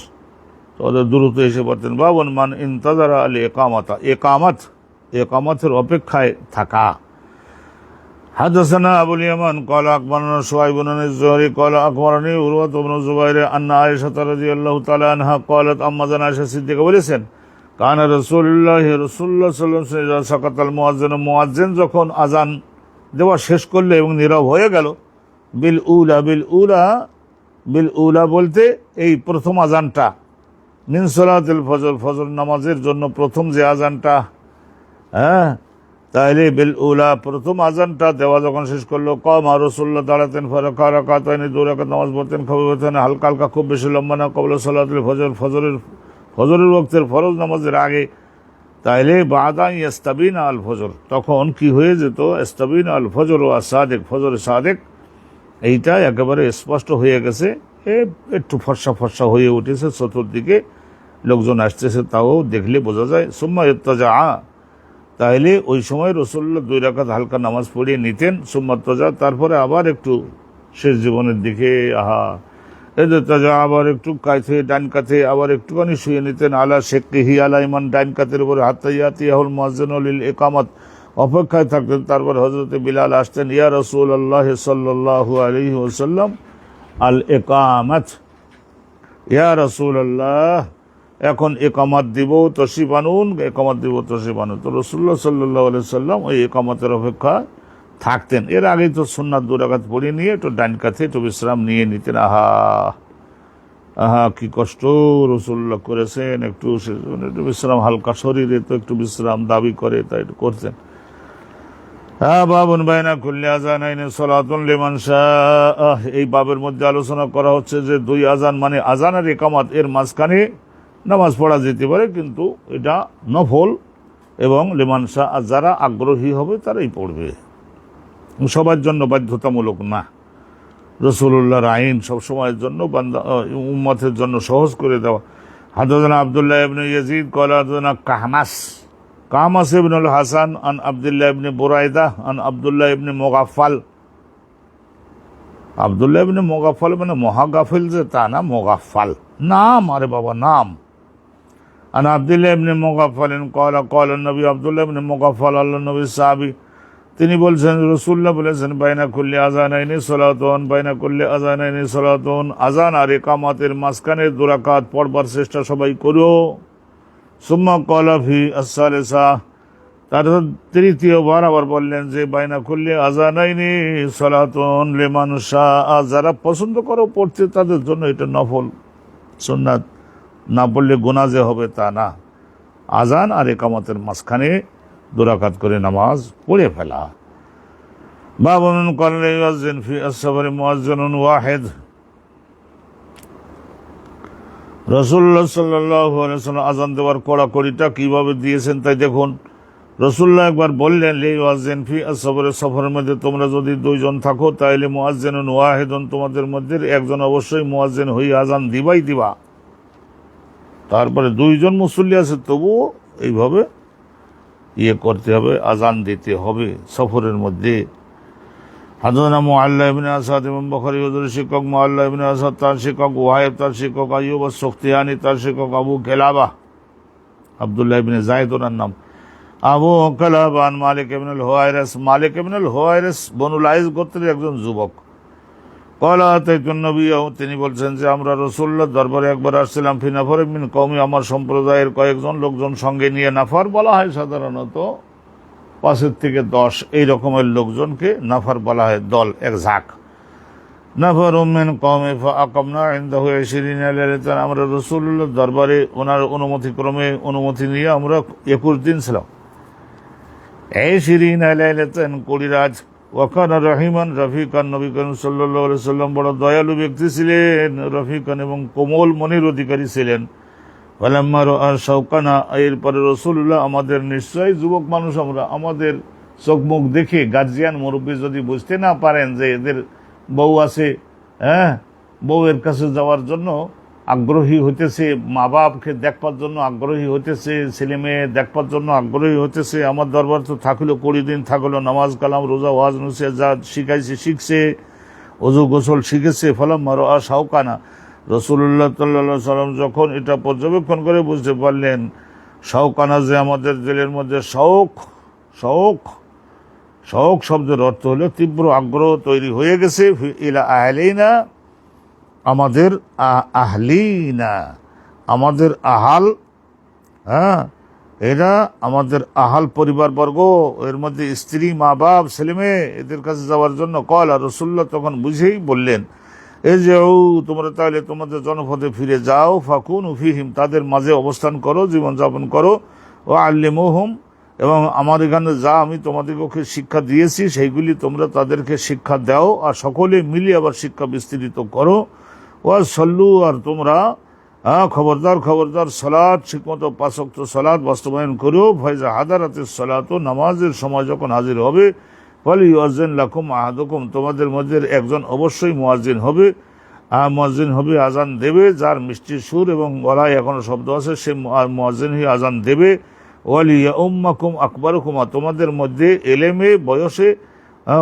তো ওদের দ্রুত এসে পড়তেন। বাবুন মান ইনতাজারা আল ইকামাতা, ইকামতের অপেক্ষায় থাকা। হাদাসানা আবুল ইয়ামান ক্বালা আখবারানা শুআইব ইবনে আয-যুহরি ক্বালা আখবারানি উরওয়া ইবনে যুবাইর আন্না আয়েশা রাদিয়াল্লাহু তাআলা আনহা ক্বালাত, আম্মা জান আয়েশা সিদ্দিকা বলেছেন, কানা রাসূলুল্লাহ সাল্লাল্লাহু আলাইহি ওয়াসাল্লাম সাকাতাল মুয়াজ্জিন, মুয়াজ্জিন যখন আজান দেওয়া শেষ করলো এবং নীরব হয়ে গেল, বিল উলা বলতে এই প্রথম আজানটা, মিন সালাতুল ফজর, ফজর নামাজের জন্য প্রথম যে আজানটা, হ্যাঁ, তাইলে বিল উলা প্রথম আজানটা দেওয়া যখন শেষ করলো, কমা রাসূলুল্লাহ দাঁড়াতেন, ফারাকা রাকাতাইনি, 2 রাকাত নামাজ পড়তেন, খাফিফাতাইনি হালকা হালকা, খুব বেশি লম্বা না, ক্বাবলা সালাতুল ফজর, ফজরের ওয়াক্তের ফরজ নামাজের আগে। তাইলে বাদা ইয়াস্তাবিনা আল ফজর, তখন কি হয়ে যেত, ইস্তাবিনা আল ফজর ওয়া সাদিক, ফজর সাদিক এইটা একেবারে স্পষ্ট হয়ে গেছে, একটু ফর্সা ফর্সা হয়ে উঠেছে, চতুর্দিকে লোকজন আসতেছে তাও দেখলে বোঝা যায়। সুম্মা ইত্তাজা, তাইলে ওই সময় রাসূলুল্লাহ 2 রাকাত হালকা নামাজ পড়িয়ে নিতেন। সুম্মা ইত্তাজা, তারপরে আবার একটু শেষ জীবনের দিকে তাজা আবার একটু কাঁথে, ডান কাঁথে আবার একটুখানি শুয়ে নিতেন, আলা শেকহি আলা ইমান, ডান কাঁথের উপরে হাত্তা ইয়াতিয়াহুল মুয়াজ্জিনু লিল ইকামাত, অপেক্ষায় থাকতেন। তারপর হযরতে বিলাল আসতেন, ইয়া রাসূলুল্লাহ সাল্লাল্লাহু আলাইহি ওয়াসাল্লাম আল ইকামাত, ইয়া রাসূলুল্লাহ এখন ইকামাত দিব, তশরিফ আনুন, ইকামাত দিব, তশরিফ আনুন। তো রাসূলুল্লাহ সাল্লাল্লাহু আলাইহি ওয়াসাল্লাম ওই ইকামাতের অপেক্ষা থাকতেন। এর আগেই তো সুন্নাত 2 রাকাত পড়ে নিয়ে একটু ডান কাছে একটু বিশ্রাম নিয়ে নিতেন। আহা কি কষ্ট রাসূলুল্লাহ করেছেন, একটু বিশ্রাম, হালকা শরীরে তো একটু বিশ্রাম দাবি করে, তাই একটু করতেন। বাবুন বাইনা কুল্লি আযানাইনি সালাতুন লিমান শাআ, এই বাবের মধ্যে আলোচনা করা হচ্ছে যে 2 আজান মানে আজান আর ইকামত এর মাঝখানে নামাজ পড়া যেতে পারে, কিন্তু এটা নফল এবং লিমান শাআ, যারা আগ্রহী হবে তারাই পড়বে, সবার জন্য বাধ্যতামূলক না। রাসূলুল্লাহর আইন সবসময়ের জন্য বান্দা উম্মতের জন্য সহজ করে দেওয়া। হাদাসানা আব্দুল্লাহ ইবনে ইয়াজিদ ক্বালা হাদাসানা কামাস ইবনুল হাসান আন আব্দুল্লাহ ইবনে বুরাইদা আন আব্দুল্লাহ ইবনে মুগাফফাল, আব্দুল্লাহ ইবনে মুগাফফাল মানে মহাগাফিল যে তা না, মুগাফফাল নাম, আরে বাবা নাম। আন আব্দুল্লাহ ইবনে মুগাফফাল ক্বালা নবী, আব্দুল্লাহ ইবনে মুগাফফাল আল্লাহ নবী সাহাবী, তিনি বলছেন রাসূলুল্লাহ বলেছেন, বাইনা কুল্লি আযানাইনি সালাতুন, বাইনা কুল্লি আযানাইনি সালাতুন, আযান আর ইকামতের মাঝখানে 2 রাকাত পড়বার চেষ্টা সবাই করো। সুম্মা ক্বালা ফি আস-সালিসা, তারপর তৃতীয়বার আবার বললেন যে বাইনা কুল্লি আযানাইনি সালাতুন লিমান শাআ, যারা পছন্দ করো পড়তে তাদের জন্য এটা নফল, সুন্নাত, না পড়লে গুনাহ যে হবে তা না। আজান আর ইকামতের মাঝখানে 2 রাকাত করে নামাজ পড়ে ফেলা। বাবুন ক্বালা ইয়াযিন ফি আস-সাফারি মুয়াজ্জিনুন ওয়াহিদ, রাসূলুল্লাহ সাল্লাল্লাহু আলাইহি ওয়াসাল্লাম আজান দেওয়ার কড়াকড়িটা কিভাবে দিয়েছেন তাই দেখুন। রসুল্লাহ একবার বললেন লি ওয়াজিন ফি আসফরের সফরের মধ্যে তোমরা যদি দুইজন থাকো তাইলে মুয়াজ্জিনুন ওয়াহিদুন তোমাদের মধ্যে একজন অবশ্যই মুয়াজ্জিন হয়ে আজান দিবা। তারপরে দুইজন মুসল্লি আছে তবুও এইভাবে করতে হবে, আজান দিতে হবে সফরের মধ্যে। হাদানা মুআল্লা ইবনে আসাদ, ইমাম বুখারী হুজুরের শিক্ষক মুআল্লা ইবনে আসাদ, তার শিক্ষক ওয়াহিব, তার শিক্ষক আইয়ুব আস-সুখতিয়ানি, তার শিক্ষক আবু কেলাবা, আব্দুল্লাহ ইবনে যায়েদ ওনার নাম, আবু কালাবান মালিক ইবনুল হুয়াইরিস, মালিক ইবনুল হুয়াইরিস বনু লাইস গোত্রের একজন যুবক। ক্বালা আতাইতুন নবিয়্য, তিনি বলছেন যে আমরা রাসূলুল্লাহর দরবারে একবার আসছিলাম, ফি নাফারিন মিন কওমি, আমার সম্প্রদায়ের কয়েকজন লোকজন সঙ্গে নিয়ে। নাফার বলা হয় সাধারণত 5 থেকে 10 এই রকমের লোকজনকে নাফার বলা হয়, দল, এক ঝাঁক। নাফারুম মিন কওমি ফাআকামনা ইনদাহু 20 লাইলাতান, আমরা রাসূলুল্লাহর দরবারে ওনার অনুমতি নিয়ে আমরা 21 দিন ছিলাম। 20 লাইলাতান 20 রাত। ওয়াকানা রহিমান রফিকান, নবী করিম সাল্লাল্লাহু আলাইহি সাল্লাম বড় দয়ালু ব্যক্তি ছিলেন, রফিকান এবং কোমল মনের অধিকারী ছিলেন। ফালাম্মা রাআ শাওকানা, এরপরে রাসূলুল্লাহ আমাদের, নিশ্চয়ই যুবক মানুষ আমরা, আমাদের চোখ মুখ দেখে গার্জিয়ান মুরব্বী যদি বুঝতে না পারেন যে এদের বউ আছে, বউয়ের কাছে যাওয়ার জন্য আগ্রহী হইতেছে, মা বাপকে দেখবার জন্য আগ্রহী হইতেছে, ছেলে মেয়ে দেখবার জন্য আগ্রহী হইতেছে, আমার দরবার তো থাকলো 20 দিন থাকলো, নামাজ কালাম রোজা ওয়াজ নসিহত যা শিখছে, ওযু গোসল শিখেছে। ফালাম্মা রাআ শাওকানা, রাসূলুল্লাহ সাল্লাল্লাহু আলাইহি সাল্লাম যখন এটা পর্যবেক্ষণ করে বুঝতে পারলেন, শাওকানা যে আমাদের দিলের মধ্যে শৌক শব্দের অর্থ হলো তীব্র আগ্রহ তৈরি হয়ে গেছে, ইলা আহলিনা, আমাদের আহলিনা, আমাদের আহাল, এরা আমাদের আহাল পরিবারবর্গ, এর মধ্যে স্ত্রী, মা বাপ, ছেলে মেয়ে, এদের কাছে যাওয়ার জন্য। ক্বালা, রাসূলুল্লাহ তখন বুঝেই বললেন, এই যে তোমরা তাহলে তোমাদের জনপদে ফিরে যাও, ফাকুনু ফিহিম, তাদের মাঝে অবস্থান করো, জীবনযাপন করো, ও আল্লিমুহুম, এবং আমার এখানে যা আমি তোমাদেরকে শিক্ষা দিয়েছি সেইগুলি তোমরা তাদেরকে শিক্ষা দাও, আর সকলে মিলে আবার শিক্ষা বিস্তৃত করো। ওয়া সল্লু, আর তোমরা খবরদার সালাত ঠিকমতো 5 ওয়াক্ত সালাত বাস্তবায়ন করো। ফাইজা হাদারাতিস সালাত, নামাজের সময় যখন হাজির হবে, ফালিউয়াজ্জিন লাকুম আহাদুকুম, তোমাদের মধ্যে একজন অবশ্যই মুয়াজ্জিন হবে, আজান দেবে, যার মিষ্টি সুর এবং গলায় এখনো শব্দ আছে, সে মুয়াজ্জিন হয়ে আজান দেবে। ওয়ালিয়াউম্মাকুম আকবারুকুমা, তোমাদের মধ্যে এলেমে, বয়সে,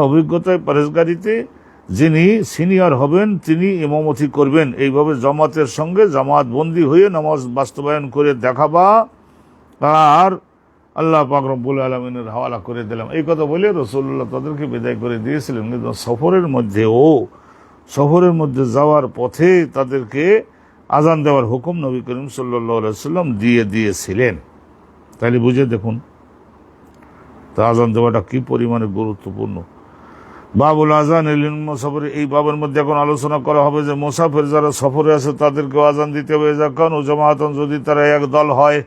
অভিজ্ঞতায়, পরেশগারিতে যিনি সিনিয়র হবেন তিনি ইমামতি করবেন। এইভাবে জামাতের সঙ্গে জামাত বন্দী হয়ে নামাজ বাস্তবায়ন করে দেখাবা, আর আল্লাহ পাক রব্বুল আলামিনের হাওয়ালা করে দিলাম। এই কথা বলে রাসূলুল্লাহ তাদেরকে বিদায় করে দিয়েছিলেন। কিন্তু সফরের মধ্যে যাওয়ার পথে তাদেরকে আজান দেওয়ার হুকুম নবী করিম সাল্লাল্লাহু আলাইহি ওয়াসাল্লাম দিয়েছিলেন। তাহলে বুঝে দেখুন তা আজান দেওয়াটা কি পরিমাণে গুরুত্বপূর্ণ। বাবুল আজান লিল মুসাফির, এই বাবের মধ্যে এখন আলোচনা করা হবে যে মুসাফির যারা সফরে আছে তাদেরকে আজান দিতে হবে। যখন ও জামাতন, যদি তারা এক দল হয়,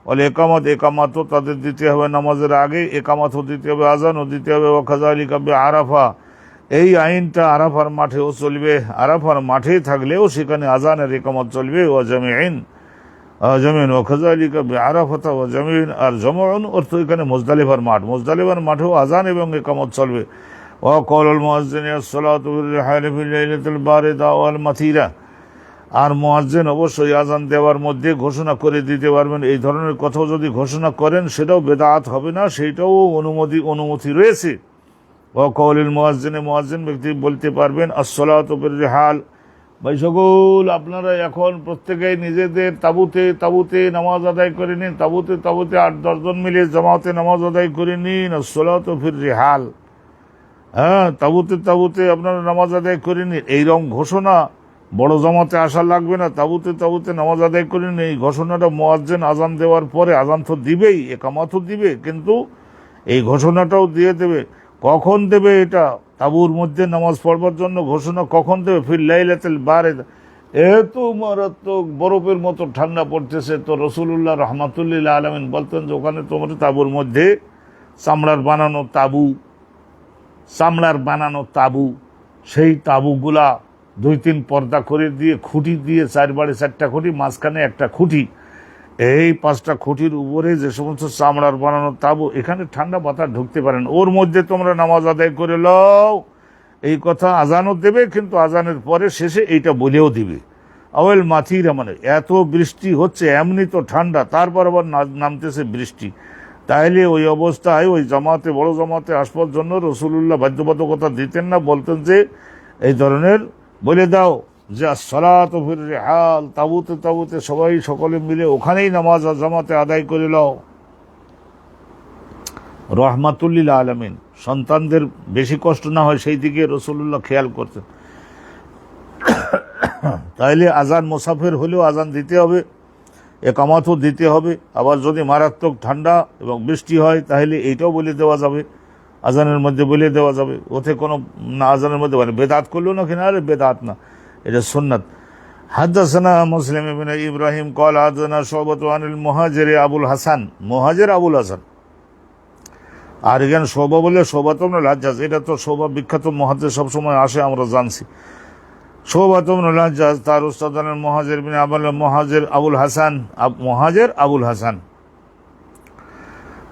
বলে একামাতও তাদের দিতে হবে নামাজের আগে, একামাতও দিতে হবে, আজানও দিতে হবে। ও কাযালিকা বিআরাফা, এই আইনটা আরাফার মাঠেও চলবে, আরাফার মাঠে থাকলেও সেখানে আজানের একামত চলবে। ও জামিন ও কাযালিকা বিআরাফাতা ও জামিন, আর জামউন অর্থ এখানে মুজদালিফার মাঠেও আজান এবং একামত চলবে। ওয়াকাউলুল মুয়াজ্জিনি আস-সালাতু ফির-রিহালি ফিল-লাইলাতিল বারিদা ওয়াল মাথিরা, আর মুয়াজ্জিন অবশ্যই আজান দেওয়ার মধ্যে ঘোষণা করে দিতে পারবেন। এই ধরনের কথাও যদি ঘোষণা করেন সেটাও বেদাত হবে না, সেইটাও অনুমতি রয়েছে। ওয়াকাউলুল মুয়াজ্জিনি, মুয়াজ্জিন ব্যক্তি বলতে পারবেন আস-সালাতু ফির-রিহাল, ভাই সকল আপনারা এখন প্রত্যেকেই নিজেদের তাবুতে নামাজ আদায় করে নিন, তাবুতে 8-10 জন মিলে জামাতে নামাজ আদায় করে নিন। আস-সালাতু ফির-রিহাল, তাবুতে আপনারা নামাজ আদায় করে নিন। এইরকম ঘোষণা, বড় জামাতে আসা লাগবে না, তাবুতে নামাজ আদায় করে নিন, এই ঘোষণাটা মুয়াজ্জিন আজান দেওয়ার পরে, আজান তো দিবেই, একামাতও দিবে, কিন্তু এই ঘোষণাটাও দিয়ে দেবে। কখন দেবে এটা? তাবুর মধ্যে নামাজ পড়বার জন্য ঘোষণা কখন দেবে? ফির লাইলাতুল বারিদা, এত মারাত্মক বরফের মতো ঠান্ডা পড়তেছে, তো রাসূলুল্লাহ রাহমাতুল্লিল আলামিন বলতেন যে ওখানে তোমার তাবুর মধ্যে চামড়ার বানানো তাবু, সেই তাবুগুলা 2-3 পর্দা করে দিয়ে, খুঁটি দিয়ে, 4 বাড়ি 4টা খুঁটি, মাঝখানে একটা খুঁটি, এই 5টা খুঁটির উপরে যে সমস্ত চামড়ার বানানো তাঁবু, এখানে ঠান্ডা বাতাস ঢুকতে পারেন, ওর মধ্যে তোমরা নামাজ আদায় করে লও। এই কথা আজানও দেবে, কিন্তু আজানের পরে শেষে এইটা বলেও দিবে। আওয়েল মাথিরা, মানে এত বৃষ্টি হচ্ছে, এমনি তো ঠান্ডা, তারপর আবার নামতেছে বৃষ্টি। তাইলে ওই অবস্থায় ওই জামাতে, বড় জামাতে আসবার জন্য রসুল্লাহ বাধ্যবাধকতা দিতেন না, বলতেন যে এই ধরনের বলে দাও যে সালাত ফির রিহাল, তাবুতে তাবুতে সবাই সকলে মিলে ওখানেই নামাজ আর জামাতে আদায় করে লও। রহমাতুল্লিল আলামিন, সন্তানদের বেশি কষ্ট না হয় সেই দিকে রসুল্লাহ খেয়াল করতেন। তাইলে আজান মুসাফির হলেও আজান দিতে হবে, একামতও দিতে হবে। আবার যদি মারাত্মক ঠান্ডা এবং বৃষ্টি হয় তাহলে এইটাও বলে দেওয়া যাবে, আজানের মধ্যে বলে দেওয়া যাবে। ওতে কোনো না, আজানের মধ্যে মানে বেদাত করলো না কিনা, আরে বেদাত না, এটা সুন্নাত। হাদাসানা মুসলিম ইবনে ইব্রাহিম ক্বাল হাদাসানা শুআবাহ আনিল মুহাজির আবুল হাসান, মুহাজির আবুল হাসান। আর এখানে শুআবা বলে শুআবাহ ইবনুল হাজ্জাজ, এটা তো শুআবা বিখ্যাত মুহাদ্দিস, সবসময় আসে, আমরা জানছি। শুআবাহ ইবনুল হাজ্জাজ, তার উস্তাদ হলেন মুহাজির বিন মুহাজির আবুল হাসান, মুহাজির আবুল হাসান।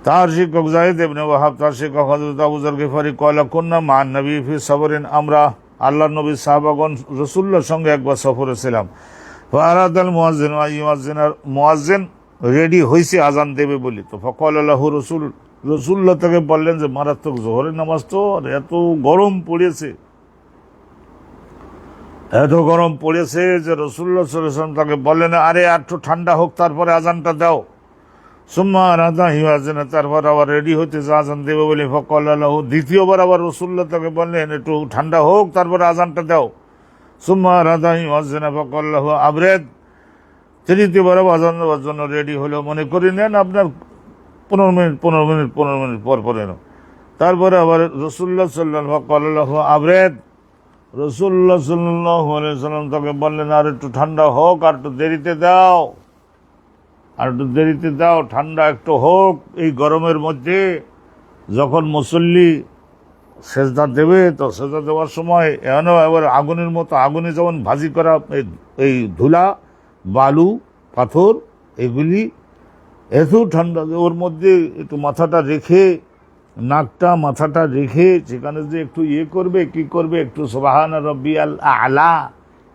তার শিক্ষক যায়েদ ইবনে ওয়াহাব, তার শিক্ষক হযরত আবু যর গিফারি ক্বালা কুন্না মান নবী ফি সফরিন, আমরা আল্লাহর নবী সাহাবাগণ রাসূলুল্লাহর সঙ্গে একবার সফরে ছিলাম। ফারাদাল মুয়াজ্জিন ওয়া ইউয়াজ্জিনার, মুয়াজ্জিন রেডি হইছে আজান দেবে বলি, তো ফাকাল লাহু রাসূলুল্লাহ তাকে বললেন যে মারাত্মক জোহরের নামাজ তো, এত গরম পড়েছে, এত গরম পড়েছে যে রাসূলুল্লাহ সাল্লাল্লাহু আলাইহি ওয়াসাল্লাম তাকে বললেন, আরে একটু ঠান্ডা হোক তারপরে আজানটা দাও। সুম্মা রাদা ইউয়াজ্জিনা, তারপর আবার রেডি হতে আজান দেবে বলে ফাকাল লাহু, দ্বিতীয়বার আবার রাসূলুল্লাহ তাকে বললেন একটু ঠান্ডা হোক তারপরে আজানটা দাও। সুম্মা রাদা ইউয়াজ্জিনা ফাকাল লাহু আবরেদ, তৃতীয়বার আজান দেওয়ার জন্য রেডি হলো, মনে করে নেন আপনার 15 মিনিট পর পরে। তারপরে আবার রাসূলুল্লাহ সাল্লাল্লাহু আলাইহি আবরেদ, রাসূলুল্লাহ সাল্লাল্লাহু আলাইহি সাল্লাম তাকে বললেন আর একটু ঠান্ডা হোক, আর একটু দেরিতে দাও, আর একটু দেরিতে দাও, ঠান্ডা একটু হোক। এই গরমের মধ্যে যখন মুসল্লি সেজদা দেবে, তো সেজদা দেওয়ার সময় এবার আগুনের মতো, আগুনে যেমন ভাজি করা এই ধুলা, বালু, পাথর, এগুলি এত ঠান্ডা, ওর মধ্যে একটু মাথাটা রেখে, নাকটা মাথাটা রেখে সেখানে যে একটু করবে, কি করবে, একটু সুবহান রাব্বিয়াল আ'লা,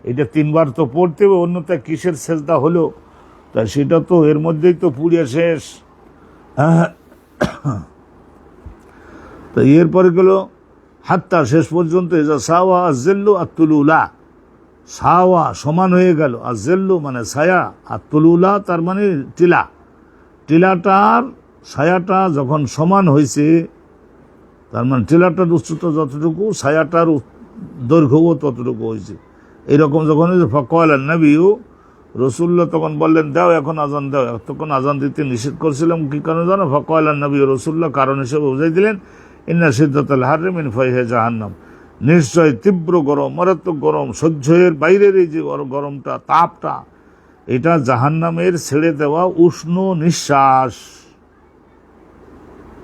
এটা 3 বার তো পড়তে হবে, অন্যথায় কিসের সেজদা হলো? তা সেটা তো এর মধ্যেই তো পুড়িয়ে শেষ। তো এরপরে গেল হাত্তা, শেষ পর্যন্ত সাওয়া আজ্জিল্লু আত-তুলুলা, সাওয়া সমান হয়ে গেল, আজ্জিল্লু মানে ছায়া, আত-তুলুলা তার মানে টিলা, টিলাটার ছায়াটা যখন সমান হয়েছে, তার মানে টিলাটার উচ্চতা যতটুকু, ছায়াটার দৈর্ঘ্যও ততটুকু হয়েছে। এইরকম যখন ফাকাল নবী, রসুল্লাহ তখন বললেন দাও এখন আজান দাও। তখন আজান দিতে নিষেধ করছিলাম, কি কারণে জানো? ফাকাল নবী, রসুল্লাহ কারণ হিসেবে বুঝাই দিলেন, ইন্না শিদ্দাতাল হাররি মিন ফাইহি জাহান্নাম, নিশ্চয় তীব্র গরম, মারাত্মক গরম, সহ্যের বাইরের এই যে গরমটা, তাপটা, এটা জাহান্নামের ছেড়ে দেওয়া উষ্ণ নিঃশ্বাস।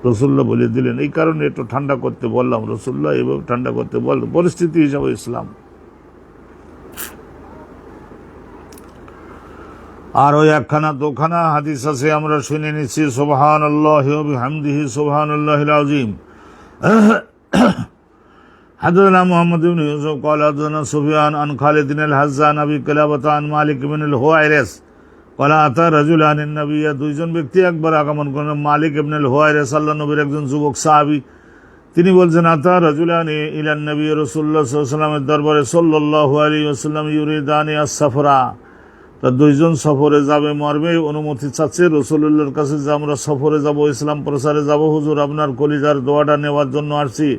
রসুল্লাহ বলে দিলেন, এই কারণে একটু ঠান্ডা করতে বললাম, রসুল্লাহ এভাবে ঠান্ডা করতে বললেন, পরিস্থিতি হিসাবে ইসলাম। আর ওই একখানা দুখানা হাদিস আছে, আমরা শুনে নিচ্ছি। সুবহানাল্লাহি ওয়া বিহামদিহি সুবহানাল্লাহিল আযীম। হাদানা মুহাম্মদ ইবনে ইউসুফ ক্বাল হাদানা সুফিয়ান আন খালিদ বিন হাজ্জান আবি কিলাবাতা আন মালিক বিন হুয়াইরিস ক্বাল আতা রাজুলান নবী, দুইজন ব্যক্তি একবার আগমন করলেন। মালিক ইবনে হুয়াইরিস আল্লাহর নবীর একজন যুবক সাহাবী, তিনি বলছেন আতা রাজুলান ইলান নবী, রাসূলুল্লাহ সাল্লাল্লাহু আলাইহি ওয়াসাল্লামের দরবারে, সাল্লাল্লাহু আলাইহি ওয়াসাল্লাম, ইউরিদানি আস-সাফরা, তা দুইজন সফরে যাবে, মর্মে অনুমতি চাচ্ছে রাসূলুল্লাহর কাছে যে আমরা সফরে যাব, ইসলাম প্রচারে যাব, হুজুর আপনার কলিজার দোয়াটা নেওয়ার জন্য আসছি।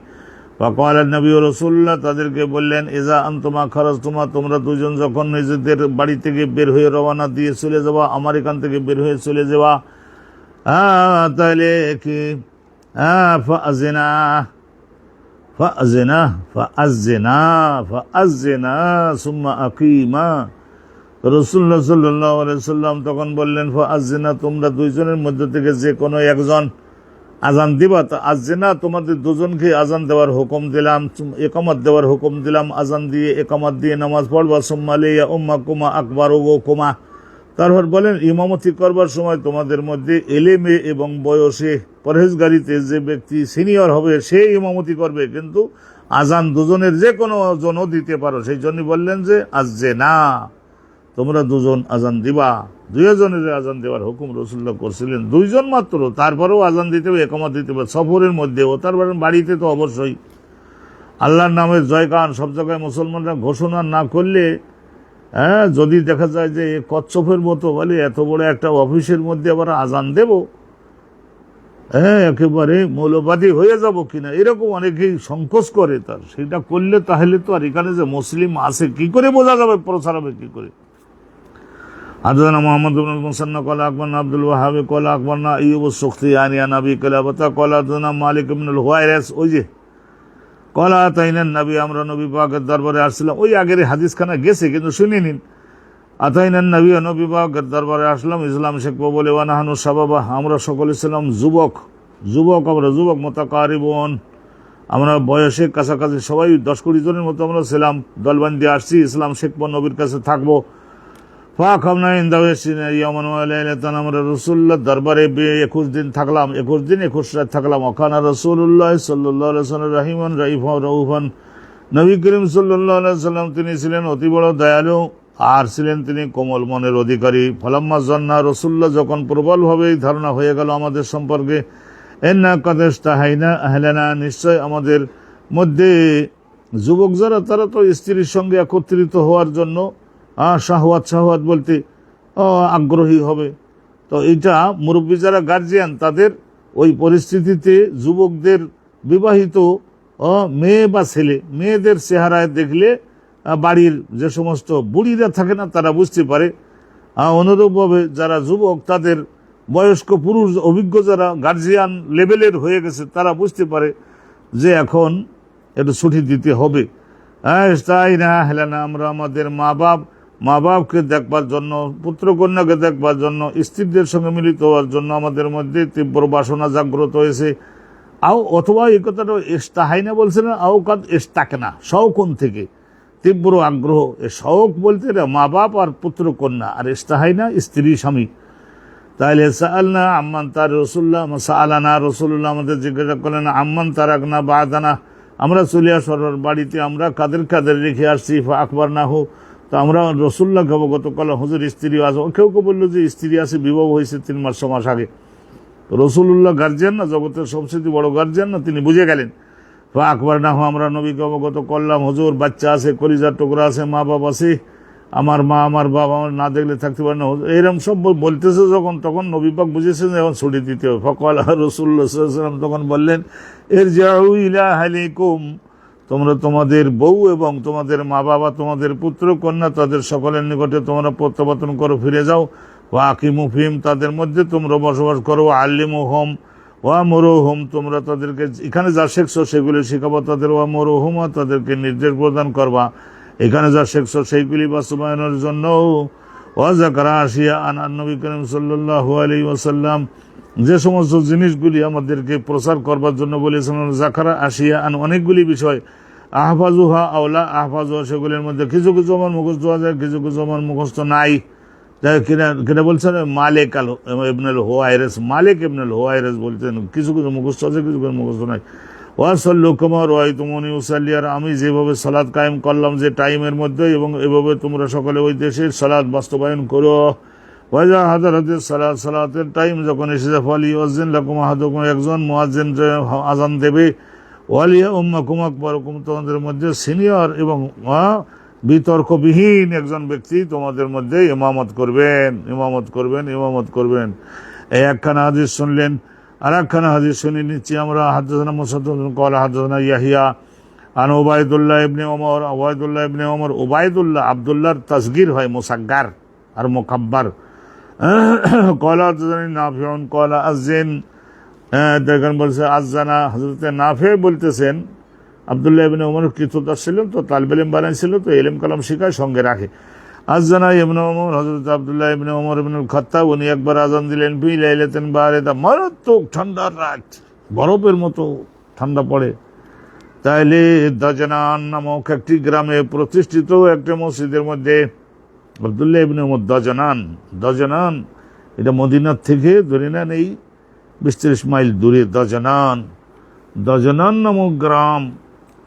ফাকাল নবী, রাসূলুল্লাহ তাদেরকে বললেন, ইজা আনতুমা খারাজতুমা, তোমরা দুইজন যখন নিজেদের বাড়ি থেকে বের হয়ে রওনা দিয়ে চলে যাবা, আমার এখান থেকে বের হয়ে চলে যাবা, তাহলে কি ফাআযিনা ফাআযিনা ফাআযিনা ফাআযিনা সুম্মা আকিমা। রাসূলুল্লাহ সাল্লাল্লাহু আলাইহি ওয়াসাল্লাম তখন বললেন, ফাআযিনা, তোমরা দুইজনের মধ্যে থেকে যে কোনো একজন আজান দিবা। তা আযিনা, তোমাদের দুজনকে আজান দেওয়ার হুকুম দিলাম, ইকামত দেওয়ার হুকুম দিলাম, আজান দিয়ে ইকামত দিয়ে নামাজ পড়বা। সুম্মা লিয়া উম্মাকুমা আকবারুকুমা, তারপর বলেন, ইমামতি করবার সময় তোমাদের মধ্যে এলেমে এবং বয়সে পরহেজগারিতে যে ব্যক্তি সিনিয়র হবে সে ইমামতি করবে, কিন্তু আজান দুজনের যে কোনো জনও দিতে পারো। সেই জন্য বললেন যে আজে না, তোমরা দুজন আজান দিবা। দুইজনের আজান দেওয়ার হুকুম রাসূলুল্লাহ করছিলেন, দুইজন মাত্র, তারপরেও আজান দিতে হবে, একামত দিতে হবে, সফরের মধ্যেও। তারপরে বাড়িতে তো অবশ্যই আল্লাহর নামের জয়গান সব জায়গায় মুসলমানরা ঘোষণা না করলে, যদি দেখা যায় যে কচ্ছপের মতো বলে এত বড় একটা অফিসের মধ্যে আবার আজান দেব, একেবারে মৌলবাদী হয়ে যাব কিনা, এরকম অনেকেই সংকোচ করে। তার সেটা করলে তাহলে তো আর এখানে যে মুসলিম আছে কি করে বোঝা যাবে, প্রচার হবে কি করে? হাদানা মুহাম্মদ ইবনে মুসান্না ক্বালা আকবারনা আব্দুল ওয়াহাব ক্বালা আকবারনা আইয়ুব আস-সুখতিয়ানি আন আবি কিলাবাতা ক্বালা হাদানা মালিক ইবনে আল-হুয়াইরিস, ওই যে ক্বালা আতাইনান নবী, আমরা নবী পাকের দরবারে আসলাম। ওই আগের হাদিসখানা গেছে, কিন্তু শুনে নিন। আতাইনান নবী, নবী পাকের দরবারে আসলাম ইসলাম শিখবো বলে। ওয়া নাহনু শাবাবা, আমরা সকলে ছিলাম যুবক, আমরা যুবক, মুতাকারিবুন, আমরা বয়সে কাছাকাছি, সবাই 10-20 জনের মতো আমরা ছিলাম, দলবান্ধি আসছি, ইসলাম শিখবো, নবীর কাছে থাকবো। ফাখামনা ইনদাওয়াসিনা ইয়ামান ওয়া লাইলাতান, আমরা রাসূলুল্লাহ দরবারে 21 দিন থাকলাম, 21 দিন 21 রাত থাকলাম। ওয়াকানা রাসূলুল্লাহ সাল্লাল্লাহু আলাইহি ওয়াসাল্লাম রাহিমান রাইফান রাউফান, নবী করিম সাল্লাল্লাহু আলাইহি ওয়াসাল্লাম তিনি ছিলেন অতি বড় দয়ালু, আর ছিলেন তিনি কোমল মনের অধিকারী। ফালাম্মা জান্না, রাসূলুল্লাহ যখন প্রবলভাবে ধারণা হয়ে গেল আমাদের সম্পর্কে, এন্না কাদ ইস্তাহাইনা আহলানা, নিশ্চয় আমাদের মধ্যে যুবক যারা তারা তো স্ত্রীর সঙ্গে একত্রিত হওয়ার জন্য শাহওয়াত বলতে আগ্রহী হবে। তো এটা মুরব্বী যারা গার্জিয়ান, তাদের ওই পরিস্থিতিতে যুবকদের বিবাহিত মেয়ে বা ছেলে, মেয়েদের চেহারায় দেখলে বাড়ির যে সমস্ত বুড়িরা থাকে না, তারা বুঝতে পারে। অনুরূপভাবে যারা যুবক, তাদের বয়স্ক পুরুষ অভিজ্ঞ যারা গার্জিয়ান লেভেলের হয়ে গেছে, তারা বুঝতে পারে যে এখন একটু ছুটি দিতে হবে। তাই না হেলানা, আমরা আমাদের মা বাপকে দেখবার জন্য, পুত্র কন্যাকে দেখবার জন্য, স্ত্রীদের সঙ্গে মিলিত হওয়ার জন্য আমাদের মধ্যে তীব্র বাসনা জাগ্রত হয়েছে। অথবা এই কথাটা ইস্তাহাইনা বলছে না, কাদ ইস্তাকনা, শৌকন থেকে তীব্র আগ্রহ। শৌক বলতে মা বাপ আর পুত্র কন্যা, আর ইস্তাহাইনা স্ত্রী স্বামী। তাহলে সাআলনা আম্মান তার রাসূলুল্লাহ আমাদের জিজ্ঞাসা করলেন আম্মান তারাকনা বাদানা, আমরা চলে আসার বাড়িতে আমরা কাদের রেখে আসছি। আকবারনাহু, তো আমরা রাসূলুল্লাহকে অবগত করলাম, হুজুর স্ত্রী আছে। কেউ বললো যে স্ত্রী আছে, বিবাহ হয়েছে 3 মাস 6 মাস আগে। রাসূলুল্লাহ গার্জিয়ান না, জগতের সবচেয়ে বড় গার্জিয়ান না, তিনি বুঝে গেলেন। আকবারনাহু, আমরা নবীকে অবগত করলাম, হুজুর বাচ্চা আছে, কলিজার টুকরা আছে, মা বাপ আছে, আমার মা আমার বাবা আমার না দেখলে থাকতে পারে না, এরকম সব বলতেছে যখন, তখন নবী পাক বুঝেছেন এখন ছুটি দিতে হবে। ফাকাল রাসূলুল্লাহ সাল্লাল্লাহু আলাইহি ওয়াসাল্লাম তখন বললেন, ইরজিউ ইলা আহলিকুম, তোমরা তোমাদের বউ এবং তোমাদের মা বাবা, তোমাদের পুত্র কন্যা, তাদের সকলের নিকটে তোমরা প্রত্যাবর্তন করো, ফিরে যাও। ওয়া আকিমু ফিহিম, তাদের মধ্যে তোমরা বসবাস করো। আল্লিমুহুম ওয়া মুরুহুম, তোমরা তাদেরকে এখানে যা শিখছো সেগুলি শেখাবো তাদের। ওয়া মুরুহুম, তাদেরকে নির্দেশ প্রদান করবা এখানে যা শিখছো সেইগুলি বাস্তবায়নের জন্য। ওয়া যাকারা আশিয়া আন নবী করিম সাল্লাল্লাহু আলাইহি ওয়াসাল্লাম, যে সমস্ত জিনিসগুলি আমাদেরকে প্রচার করবার জন্য বলেছেন, যাকারা আশিয়া আন, অনেকগুলি বিষয়। আহফাজুহা আওলা আহফাজুহা, সেগুলির মধ্যে কিছু কিছু আমার মুখস্থ আছে, কিছু কিছু আমার মুখস্থ নাই। কিনা বলছেন মালিক ইবনুল হুয়াইরিস, মালিক ইবনুল হুয়াইরিস বলছেন কিছু কিছু মুখস্থ আছে, কিছু কিছু মুখস্থ নাই। ওয়াসাল্লু কামা রাআইতুমুনি উসাল্লি, আর আমি যেভাবে সালাত কায়েম করলাম যে টাইমের মধ্যে, এবং এভাবে তোমরা সকলে ওই দেশের সালাত বাস্তবায়ন করো। ওয়াজা হাদারাতিস সালাত, সালাতের টাইম যখন এসে যায়, ফালিউযাজ্জিন লাকুম আহাদুকুম, একজন মুয়াজ্জিন আযান দেবে। ওয়ালিয়া উম্মাকুম আকবারুকুম, তোমাদের মধ্যে সিনিয়র এবং বিতর্কবিহীন একজন ব্যক্তি তোমাদের মধ্যে ইমামত করবেন। এই একখানা হাদিস শুনলেন। আর একখানা হাদিস শুনে নিচ্ছি আমরা। হাদাসানা মুসাদ্দাদ ক্বালা হাদাসানা ইয়াহইয়া আন উবাইদুল্লাহ ইবনে ওমর, উবাইদুল্লাহ আব্দুল্লাহর তাসগীর হয়, মুসাগ্গার আর মুকাব্বার। ক্বালা হাদাসানি নাফিউন ক্বালা আযজিন, দেখেন বলছে আযজানা, হযরতে নাফি বলতেছেন আব্দুল্লাহ ইবনে ওমর কৃতদাস ছিলেন, তো তালিবে ইলম বানাইছিল, তো ইলম কালাম শিখায় সঙ্গে রাখে। আযজানা ইবনে ওমর, হযরত আব্দুল্লাহ ইবনে ওমর ইবনুল খাত্তাব, উনি একবার আযান দিলেন ফি লাইলাতিন বারিদা, মারাত্মক ঠান্ডার রাত, বরফের মতো ঠান্ডা পড়ে। তাইলে দাজনান নামক একটি গ্রামে প্রতিষ্ঠিত একটি মসজিদের মধ্যে আব্দুল্লাহ ইবনে ওমর দজনান, এটা মদিনার থেকে ধরে নেন এই 20-30 মাইল দূরে দজনান নামক গ্রাম।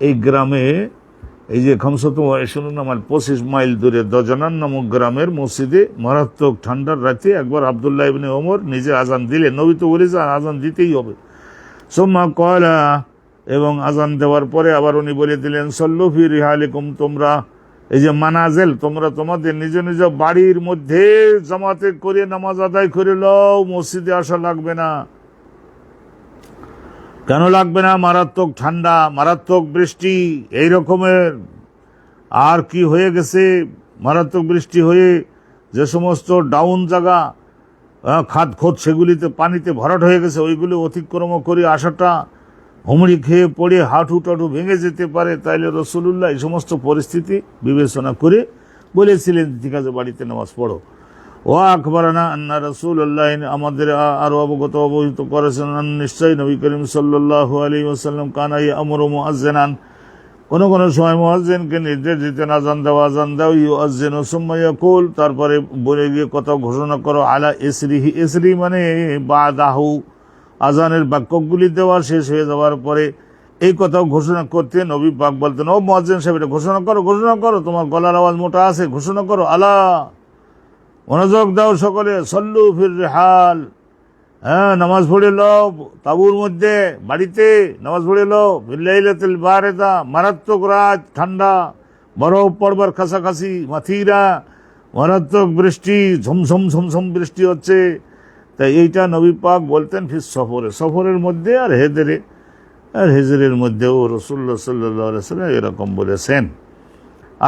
এই গ্রামে এই যে খামসাতুম ওয়া 25 মাইল দূরে দজনান নামক গ্রামের মসজিদে মারাত্মক ঠান্ডার রাতে একবার আব্দুল্লাহ ইবনে ওমর নিজে আজান দিলেন। নবী তো বলেছেন আজান দিতেই হবে। সুম্মা ক্বালা, এবং আজান দেওয়ার পরে আবার উনি বলে দিলেন, সল্লু ফি রিহালিকুম, তোমরা এই যে মানাজেল, তোমরা তোমাদের নিজ নিজ বাড়ির মধ্যে জামাতে করে নামাজ আদায় করে লও, মসজিদে আসা লাগবে না। কেন লাগবে না? মারাত্মক ঠান্ডা, মারাত্মক বৃষ্টি, এই রকমের। আর কি হয়ে গেছে? মারাত্মক বৃষ্টি হয়ে যে সমস্ত ডাউন জায়গা, খাদ খোদ, সেগুলিতে পানিতে ভরাট হয়ে গেছে, ওইগুলি অতিক্রম করে আসাটা, হুমড়ি খেয়ে পড়ে হাঁটু টাটু ভেঙে যেতে পারে। তাইলে রাসূলুল্লাহ এই সমস্ত পরিস্থিতি বিবেচনা করে বলেছিলেন, ঠিক আছে বাড়িতে নামাজ পড়ো। ও আকবরানা আন্না রাসূলুল্লাহ, আমাদের আরো অবহিত করেছেন, নিশ্চয়ই নবী করিম সাল্লাল্লাহু আলাইহি ওয়াসাল্লাম কানা ইয়ামুরু মুআজ্জিনান, কোন কোন সময় মুয়াজ্জিনকে নির্দেশ দিতেন আজান দাও, ইউআজ্জিনু সুম্মা ইয়াকুল, তারপরে বলে গিয়ে কথা ঘোষণা করো, আলা ইসরিহি, ইসরি মানে বাদাহু, আজানের বাক্যগুলি দেওয়া শেষ হয়ে যাওয়ার পরে এই কথাও ঘোষণা করতে নবী পাক বলতেন, ও মুয়াজ্জিন সাহেব, এটা ঘোষণা করো, তোমার গলার আওয়াজ মোটা আছে, ঘোষণা করো, আলা, মনোযোগ দাও সকলে, সল্লু ফির রিহাল, নামাজ পড়ে লও তাবুর মধ্যে, বাড়িতে নামাজ পড়ে লও, বিল্লাইলাতুল বারিদা, মারাত্মক রাত, ঠান্ডা, বরফ পড়বার কাছাকাছি, মাথিরা, মারাত্মক বৃষ্টি, ঝমঝম বৃষ্টি হচ্ছে। তাই এইটা নবী পাক বলতেন ফির সফরের মধ্যে আর হেজরের মধ্যেও রাসূলুল্লাহ সাল্লাল্লাহু আলাইহি ওয়াসাল্লাম এরকম বলেছেন।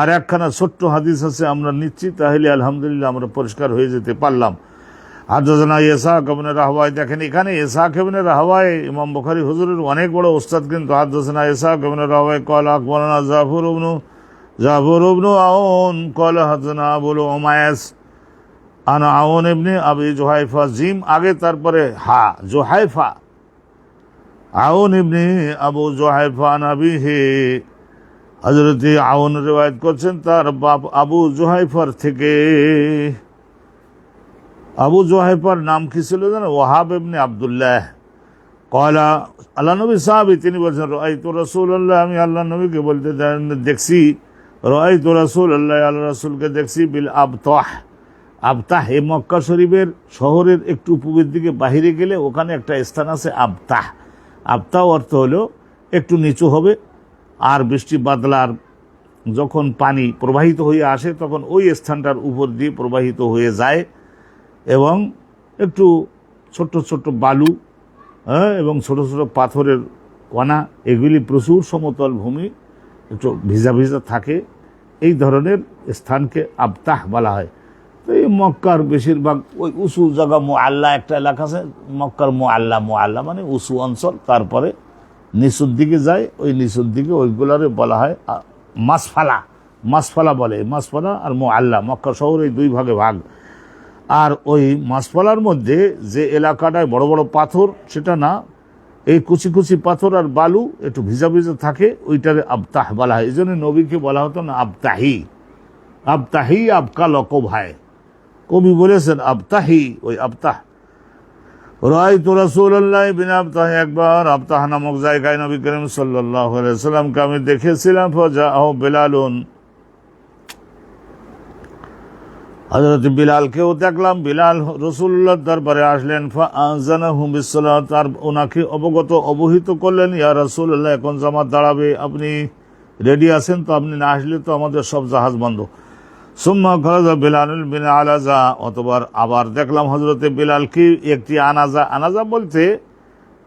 আর একখানা ছোট্ট হাদিস আছে, আমরা নিচ্ছি, তাহলে আলহামদুলিল্লাহ আমরা পরিষ্কার হয়ে যেতে পারলাম। হাদাসানা ইসহাক ইবনে রাহওয়ায়, দেখেন এখানে ইসহাক ইবনে রাহওয়ায় ইমাম বুখারী হুজুরের অনেক বড় উস্তাদ, কিন্তু হাদাসানা ইসহাক ইবনে রাহওয়ায় ক্বালা আকবারানা জাফর ইবনে আউন ক্বালা হাদাসানা আবুল উমায়াস আনা আউন ইবনে আবি জুহাইফা, জিম আগে তারপরে হা, জুহাইফা, আউন ইবনে আবু জুহাইফা নবীহি, হযরত আউন রিওয়ায়াত করছেন তার বাপ আবু জুহাইফার থেকে। আবু জুহাইফার নাম কি ছিল জানো? ওয়াহাব ইবনে আব্দুল্লাহ। ক্বালা, আল্লাহ নবী সাহাবী, তিনি বলছেন, রাআইতু রাসূলুল্লাহ, আমি আল্লাহ নবীকে বলতে দেখছি, রাআইতু রাসূলুল্লাহ, আল্লাহ রাসূলকে দেখছি, বিল আবতাহ, এই মক্কা শরীফের শহরের একটু পূবের দিকে বাহিরে গেলে ওখানে একটা স্থান আছে আবতাহ অর্থ হলো একটু নিচু হবে, আর বৃষ্টি বাদলার যখন পানি প্রবাহিত হয়ে আসে তখন ওই স্থানটার উপর দিয়ে প্রবাহিত হয়ে যায়, এবং একটু ছোট্ট ছোট্ট বালু এবং ছোট ছোট পাথরের কণা, এগুলি প্রচুর সমতল ভূমি, একটু ভিজা থাকে, এই ধরনের স্থানকে আবতাহ বলা হয়। তো এই মক্কার বেশিরভাগ ওই উঁচু জায়গা, মুআল্লা একটা এলাকা আছে মক্কার, মুআল্লা মানে উঁচু অঞ্চল, তারপরে নিচুর দিকে যায়, ওই নিচুর দিকে ওইগুলারে বলা হয় মাসফালা বলে, মাসফালা আর মুআল্লা, মক্কা শহর এই দুই ভাগে ভাগ। আর ওই মাসফালার মধ্যে যে এলাকাটায় বড় বড় পাথর, সেটা না, এই কুচি কুচি পাথর আর বালু একটু ভিজা থাকে, ওইটারে আবতাহ বলা হয়। এই জন্য নবীকে বলা হতো না আবতাহি, আবকা লকব হয়, কবি বলেছেন আবতাহি, ওই আবতাহ। রাআইতু রাসূলুল্লাহ বিন আবতাহ, একবার আবতাহ নামক জায়গায় নবী করিম সাল্লাল্লাহু আলাইহি ওয়াসাল্লামকে আমি দেখেছিলাম। ফাজাআহু বিলালুন, হযরত বিলালকেও দেখলাম, বিলাল রাসূলুল্লাহর দরবারে আসলেন। ফাআযানাহু বিসসালাত, আর ওনাকে অবহিত করলেন, ইয়া রাসূলুল্লাহ, এখন জামাত দাঁড়াবে, আপনি রেডি আছেন তো? আপনি না আসলে তো আমাদের সব জাহাজ বন্ধ। সুম্মা খারাজা বিলালুল বিন আলাজা, অতবার আবার দেখলাম হযরতে বিলালকে একটি আনাজা বলতে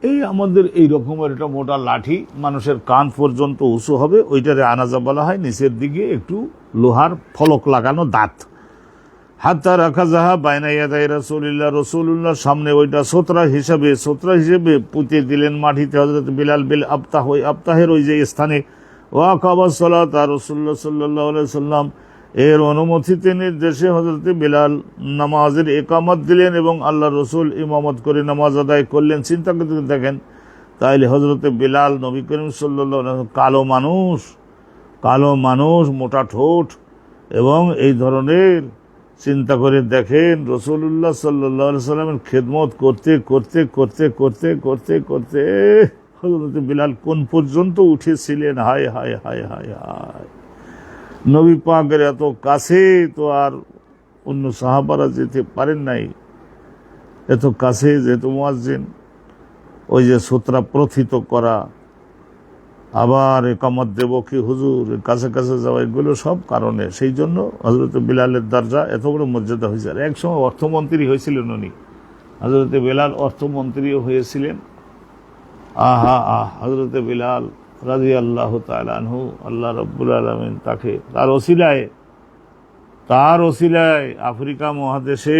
এই আমাদের এই রকমের একটা মোটা লাঠি, মানুষের কান পর্যন্ত উঁচু হবে, ওইটারে আনাজা বলা হয়, নিচের দিকে একটু লোহার ফলক লাগানো দাঁত। হাত্তা রাখা যাহা বাইনা ইয়াদাই রাসূলিল্লাহ, রাসূলুল্লাহর সামনে ওইটা সোতরা হিসেবে পুঁতে দিলেন মাটিতে হযরত বিলাল বিল আবতাহ, ওই আবতাহের ওই যে স্থানে। ওয়াকাবাস সালাত, আর রাসূলুল্লাহ সাল্লাল্লাহু আলাইহি ওয়াসাল্লাম এর অনুমতিতে নির্দেশে হযরত বিলাল নামাজের ইকামত দিলেন এবং আল্লাহ রসুল ইমামত করে নামাজ আদায় করলেন। চিন্তা করতে দেখেন, তাইলে হযরত বিলাল নবী করিম সাল্লাল্লাহু আলাইহি ওয়াসাল্লাম কালো মানুষ, মোটা ঠোঁট এবং এই ধরনের চিন্তা করে দেখেন রাসূলুল্লাহ সাল্লাল্লাহু আলাইহি সাল্লামের খেদমত করতে করতে করতে করতে করতে করতে হযরত বিলাল কোন পর্যন্ত উঠেছিলেন। হায় হায় হায় হায় হায়, নবী পাকের এত কাছে তো আর অন্য সাহাবারা যেতে পারেন নাই, এত কাছে যেহেতু মুয়াজ্জিন, ওই যে সূত্রা প্রথিত করা, আবার একামত দেব কি হুজুর, কাছে কাছে যাওয়া, এগুলো সব কারণে সেই জন্য হযরত বিলালের দরজা এত বড় মর্যাদা হয়েছে। আর একসময় অর্থমন্ত্রী হয়েছিলেন উনি, হযরত বিলাল অর্থমন্ত্রীও হয়েছিলেন। আহা আহ, হযরত বিলাল রাদিয়াল্লাহু তাআলা আনহু, আল্লাহ রাব্বুল আলামিন তাকে তার ওসিলায় আফ্রিকা মহাদেশে,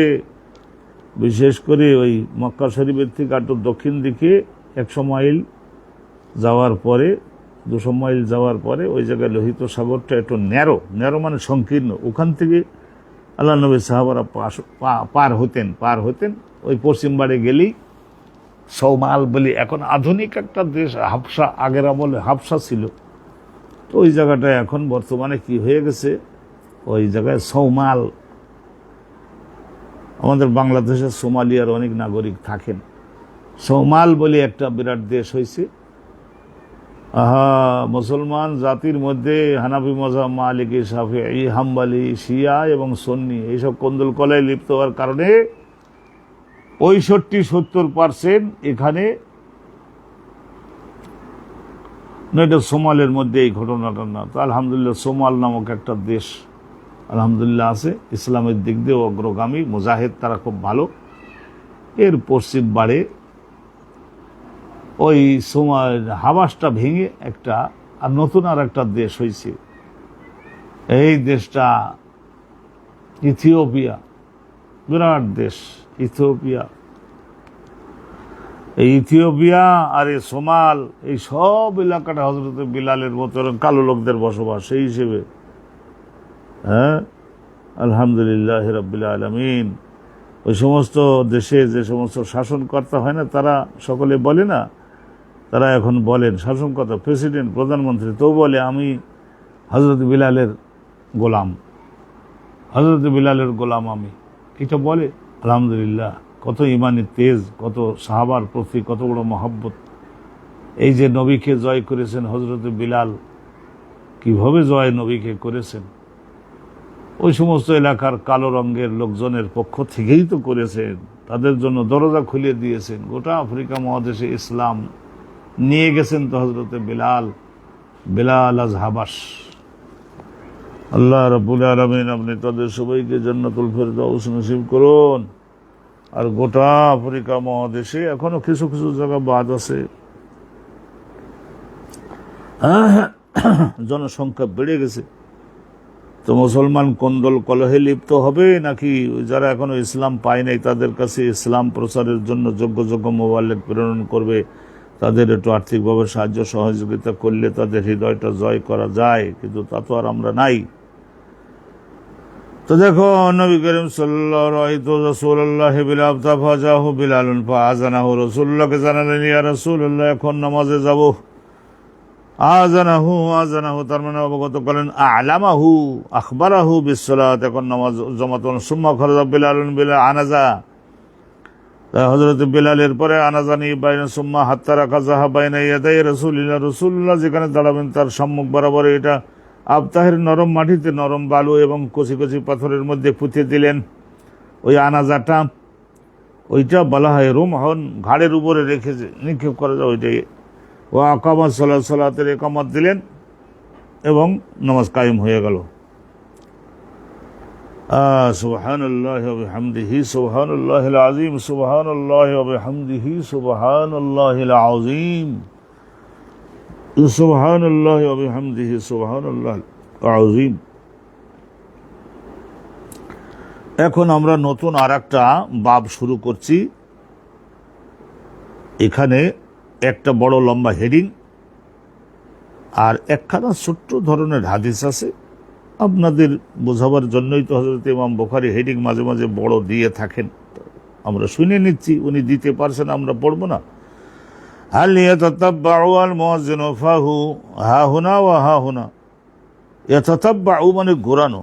বিশেষ করে ওই মক্কা শরীফের থেকে একটু দক্ষিণ দিকে 100 মাইল যাওয়ার পরে, 200 মাইল যাওয়ার পরে ওই জায়গায় লোহিত সাগরটা একটু ন্যারো মানে সংকীর্ণ, ওখান থেকে আল্লাহ নবী সাহাবারা পার হতেন। ওই পশ্চিম বাড়ি গেলেই সৌমাল বলি, এখন আধুনিক একটা দেশ হাবশা, আগের আমলে হাবশা ছিল, তো ওই জায়গাটায় এখন বর্তমানে কি হয়ে গেছে, ওই জায়গায় সৌমাল, আমাদের বাংলাদেশের সোমালিয়ার অনেক নাগরিক থাকেন, সৌমাল বলে একটা বিরাট দেশ হয়েছে। মুসলমান জাতির মধ্যে হানাফি মাযহাব, মালিকি, শাফিঈ, হাম্বলি, শিয়া এবং সুন্নি এইসব কন্দল কলায় লিপ্ত হওয়ার কারণে 65-70% এখানে, এটা সোমালের মধ্যে এই ঘটনাটা না। তো আলহামদুলিল্লাহ সোমাল নামক একটা দেশ আলহামদুলিল্লাহ আছে, ইসলামের দিক দিয়ে অগ্রগামী, মুজাহিদ তারা খুব ভালো। এর পশ্চিম বাড়ে ওই সময় হাবাসটা ভেঙে একটা আর নতুন আর একটা দেশ হয়েছে, এই দেশটা ইথিওপিয়া, বিরাট দেশ ইথিওপিয়া। এই ইথিওপিয়া আর এই সোমাল, এই সব এলাকাটা হযরত বিলালের মতো কালো লোকদের বসবাস, সেই হিসেবে হ্যাঁ আলহামদুলিল্লাহ রাব্বিল আলামিন। ওই সমস্ত দেশে যে সমস্ত শাসনকর্তা হয় না, তারা সকলে বলে না, তারা এখন বলেন শাসনকর্তা, প্রেসিডেন্ট, প্রধানমন্ত্রী, তো বলে আমি হযরত বিলালের গোলাম, হযরত বিলালের গোলাম আমি, এটা বলে। আলহামদুলিল্লাহ, কত ইমানি তেজ, কত সাহাবার প্রতি কত বড় মহব্বত। এই যে নবীকে জয় করেছেন হযরত বিলাল, কিভাবে জয় নবীকে করেছেন, ওই সমস্ত এলাকার কালো রঙের লোকজনের পক্ষ থেকেই তো করেছেন, তাদের জন্য দরজা খুলে দিয়েছেন, গোটা আফ্রিকা মহাদেশে ইসলাম নিয়ে গেছেন তো হযরত বিলাল আজ হাবাস। আল্লাহ রাব্বুল আলামিন আপনি তাদের সবাইকে জান্নাতুল ফেরদাউস নসিব করুন। আর গোটা আফ্রিকা মহাদেশে এখনো কিছু কিছু জায়গা বাদ আছে, জনসংখ্যা বেড়ে গেছে, তো মুসলমান কোন্দল কলহে লিপ্ত হবে নাকি যারা এখনো ইসলাম পায় নাই তাদের কাছে ইসলাম প্রচারের জন্য যোগ্য মোবাল্লিগ প্রেরণ করবে, তাদের একটু আর্থিকভাবে সাহায্য সহযোগিতা করলে তাদের হৃদয়টা জয় করা যায়, কিন্তু তা তো আর আমরা নাই। তো দেখো নবী করিম সাল্লাল্লাহু আলাইহি রাসূলুল্লাহ বিলাল তাফাজাহু বিলালুন ফাআযানাহু, রাসূলুল্লাহকে জানালেন ইয়া রাসূলুল্লাহ এখন নামাজে যাব। আযানাহু তার মানে অবগত করেন, আ'লামাহু আখবারাহু বিসসালাত, এখন নামাজ জামাতুন। সুম্মা খারাজা বিলালুন বিলা আনাজা, হযরত বিলালের পরে আনাজানি বাইনা সুম্মা হাত্তা রাকাযাহা বাইনা ইয়াদাই রাসূলুল্লাহ যেখানে দাঁড়াবেন তার সম্মুখ বরাবর এটা আবতাহের নরম মাটিতে নরম বালু এবং কচি কচি পাথরের মধ্যে পুঁতে দিলেন। ওই আনাজাটা, ওইটা বলা হয় রুমহন, ঘাড়ের উপরে রেখে নিক্ষেপ করা যায় ওইটাই। ও আকামাত সালাতের একামত দিলেন এবং নামাজ কায়েম হয়ে গেল। সুবহানাল্লাহি ওয়া বিহামদিহি সুবহানাল্লাহিল আযীম, সুবহানাল্লাহি ওয়া বিহামদিহি সুবহানাল্লাহিল আযীম, সুবহানাল্লাহি ওয়া বিহামদিহি সুবহানাল্লাহিল আযীম। এখন আমরা নতুন আরেকটা বাব শুরু করছি। এখানে একটা বড় লম্বা হেডিং আর একখানা ছোট্ট ধরনের হাদিস আছে। আপনাদের বোঝাবার জন্যই তো হযরত ইমাম বুখারী হেডিং মাঝে মাঝে বড় দিয়ে থাকেন, আমরা শুনে নিচ্ছি, উনি দিতে পারছেন, আমরা পড়বো না। হাল ইয়াতাতাব্বাউ আল মুয়াজ্জিনু ফাহু হা হুনা ওয়া হা হুনা, ইয়াতাতাব্বাউ মানে ঘোরানো,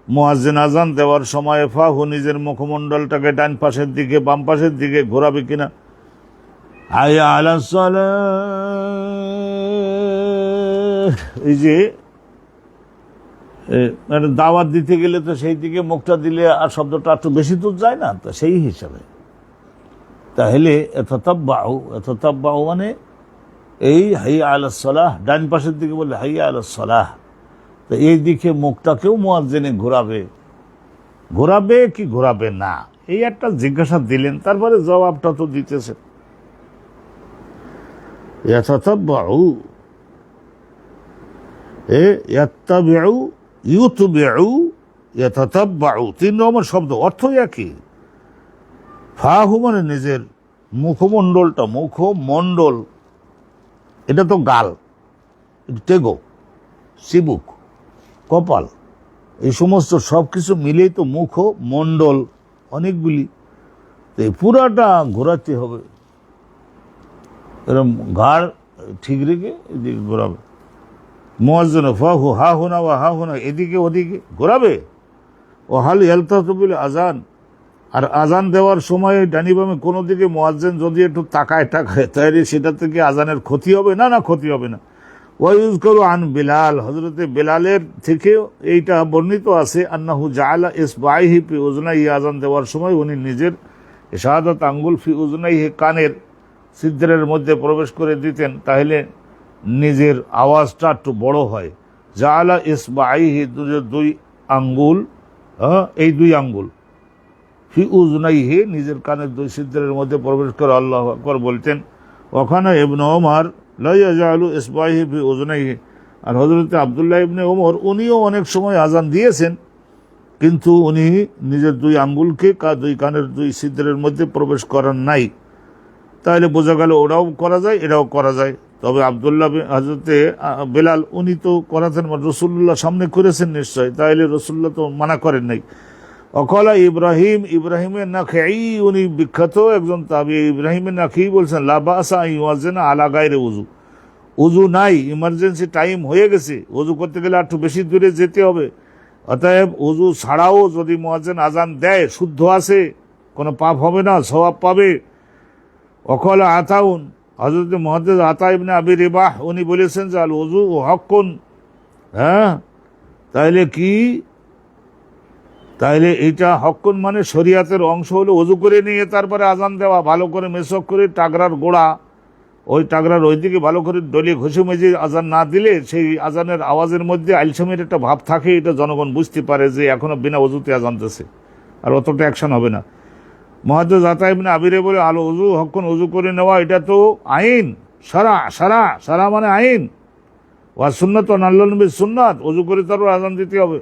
মুয়াজ্জিন আজান দেওয়ার সময় ফাহু নিজের মুখমণ্ডলটাকে ডান পাশের দিকে বাম পাশের দিকে ঘোরাবে কিনা। হাইয়া আলাস সালাহ, এই যে মানে দাওয়াত দিতে গেলে তো সেই দিকে মুখটা দিলে আর শব্দটা একটু বেশি দূর যায় না, তো সেই হিসাবে তাহলে এততাব্বাউ মানে এই হাইয়া আলাস সালাহ, ডান পাশের দিকে বলে হাইয়া আলাস সালাহ, তো এই দিকে মুখটাকেও মুয়াজ্জিনে ঘোরাবে কি ঘোরাবে না, এই একটা জিজ্ঞাসা দিলেন, তারপরে জবাবটা তো দিতেছে। ইয়াতাতাব্বাউ ইয়াত্তাবিউ ইউতবিউ ইয়াতাতাব্বাউ, 3 নম্বর শব্দ, অর্থ একই। ফাহু মানে নিজের মুখমণ্ডল, এটা তো গাল, টেগো, চিবুক, কপাল, এই সমস্ত সব কিছু মিলেই তো মুখমণ্ডল অনেকগুলি, এই পুরাটা ঘোরাতে হবে, এরকম ঘাড় ঠিক রেখে এদিকে ঘোরাবে। মুয়াজ্জিন ফাহু হা হুনা ওয়া হা হুনা, এদিকে ওদিকে ঘোরাবে। ও হাল ইয়ালতাফিল আজান, আর আজান দেওয়ার সময় ডানি বামে কোনো দিকে মুয়াজ্জিন যদি একটু তাকায় তাহলে সেটা থেকে আজানের ক্ষতি হবে না, ক্ষতি হবে না। ওয়াইউযকারু আন বিলাল, হযরতে বেলালের থেকে এইটা বর্ণিত আছে, আন্নাহু জাআলা ইসবাইহি ফি উযনাইহি, আজান দেওয়ার সময় উনি নিজের ইশারাত আঙ্গুল ফি উযনাইহি, কানের ছিদ্রের মধ্যে প্রবেশ করে দিতেন, তাহলে নিজের আওয়াজটা একটু বড় হয়। জাআলা ইসবাইহি, দুই আঙ্গুল, এই 2 আঙ্গুল, ফি উযনাইহি, নিজের কানের 2 ছিদ্রের মধ্যে প্রবেশ করে আল্লাহু আকবার বলতেন। ওখানে ইবনে ওমর লা ইয়াজালু ইসবাইহি ফি উযনাইহি, আর হযরত আব্দুল্লাহ ইবনে ওমর উনিও অনেক সময় আজান দিয়েছেন, কিন্তু উনি নিজের 2 আঙ্গুলকে 2 কানের 2 ছিদ্রের মধ্যে প্রবেশ করান নাই। তাহলে বোঝা গেল ওরাও করা যায়, এটাও করা যায়। তবে আব্দুল্লাহ হযরতে বেলাল উনি তো করাতেন, রাসূলুল্লাহ সামনে করেছেন নিশ্চয়, তাহলে রাসূলুল্লাহ তো মানা করেন নাই। অকলা ইব্রাহিমের নাখঈ, উনি বিখ্যাত একজন তাবী, ইব্রাহিমের নাখঈ বলছেন, লা বাসা আন ইউয়াজ্জিনা আলা গায়রি উযু নাই, ইমার্জেন্সি টাইম হয়ে গেছে, উযু করতে গেলে একটু বেশি দূরে যেতে হবে, অতএব উযু ছাড়াও যদি মুয়াজ্জিন আজান দেয়, শুদ্ধ আছে, কোনো পাপ হবে না, সওয়াব পাবে। অকলা আতাউন, হযরত মুহাদ্দিস আতা ইবনে আবি রিবাহ উনি বলেছেন যে আল উযু হক্কুন, তাইলে এটা হক্কুন মানে শরিয়াতের অংশ হলো ওযু করে নিয়ে তারপরে আজান দেওয়া, ভালো করে মেসক করে টাগরার গোড়া, ওই টাগরার ওই দিকে ভালো করে ডলিয়ে ঘষে মেজে আজান না দিলে সেই আজানের আওয়াজের মধ্যে আলসামের একটা ভাব থাকে, এটা জনগণ বুঝতে পারে যে এখনো বিনা ওযুতে আজান দিতেছে, আর অতটা অ্যাকশন হবে না। মুহাদ্দিস আতা ইবনে আবি রিবাহ বলে আল উযু হক্কুন, ওযু করে নেওয়া এটা তো আইন, সারা মানে আইন, ওয়া সুন্নাত, আল্লাহর নবীর সুন্নাত, ওযু করে তারপর আজান দিতে হবে।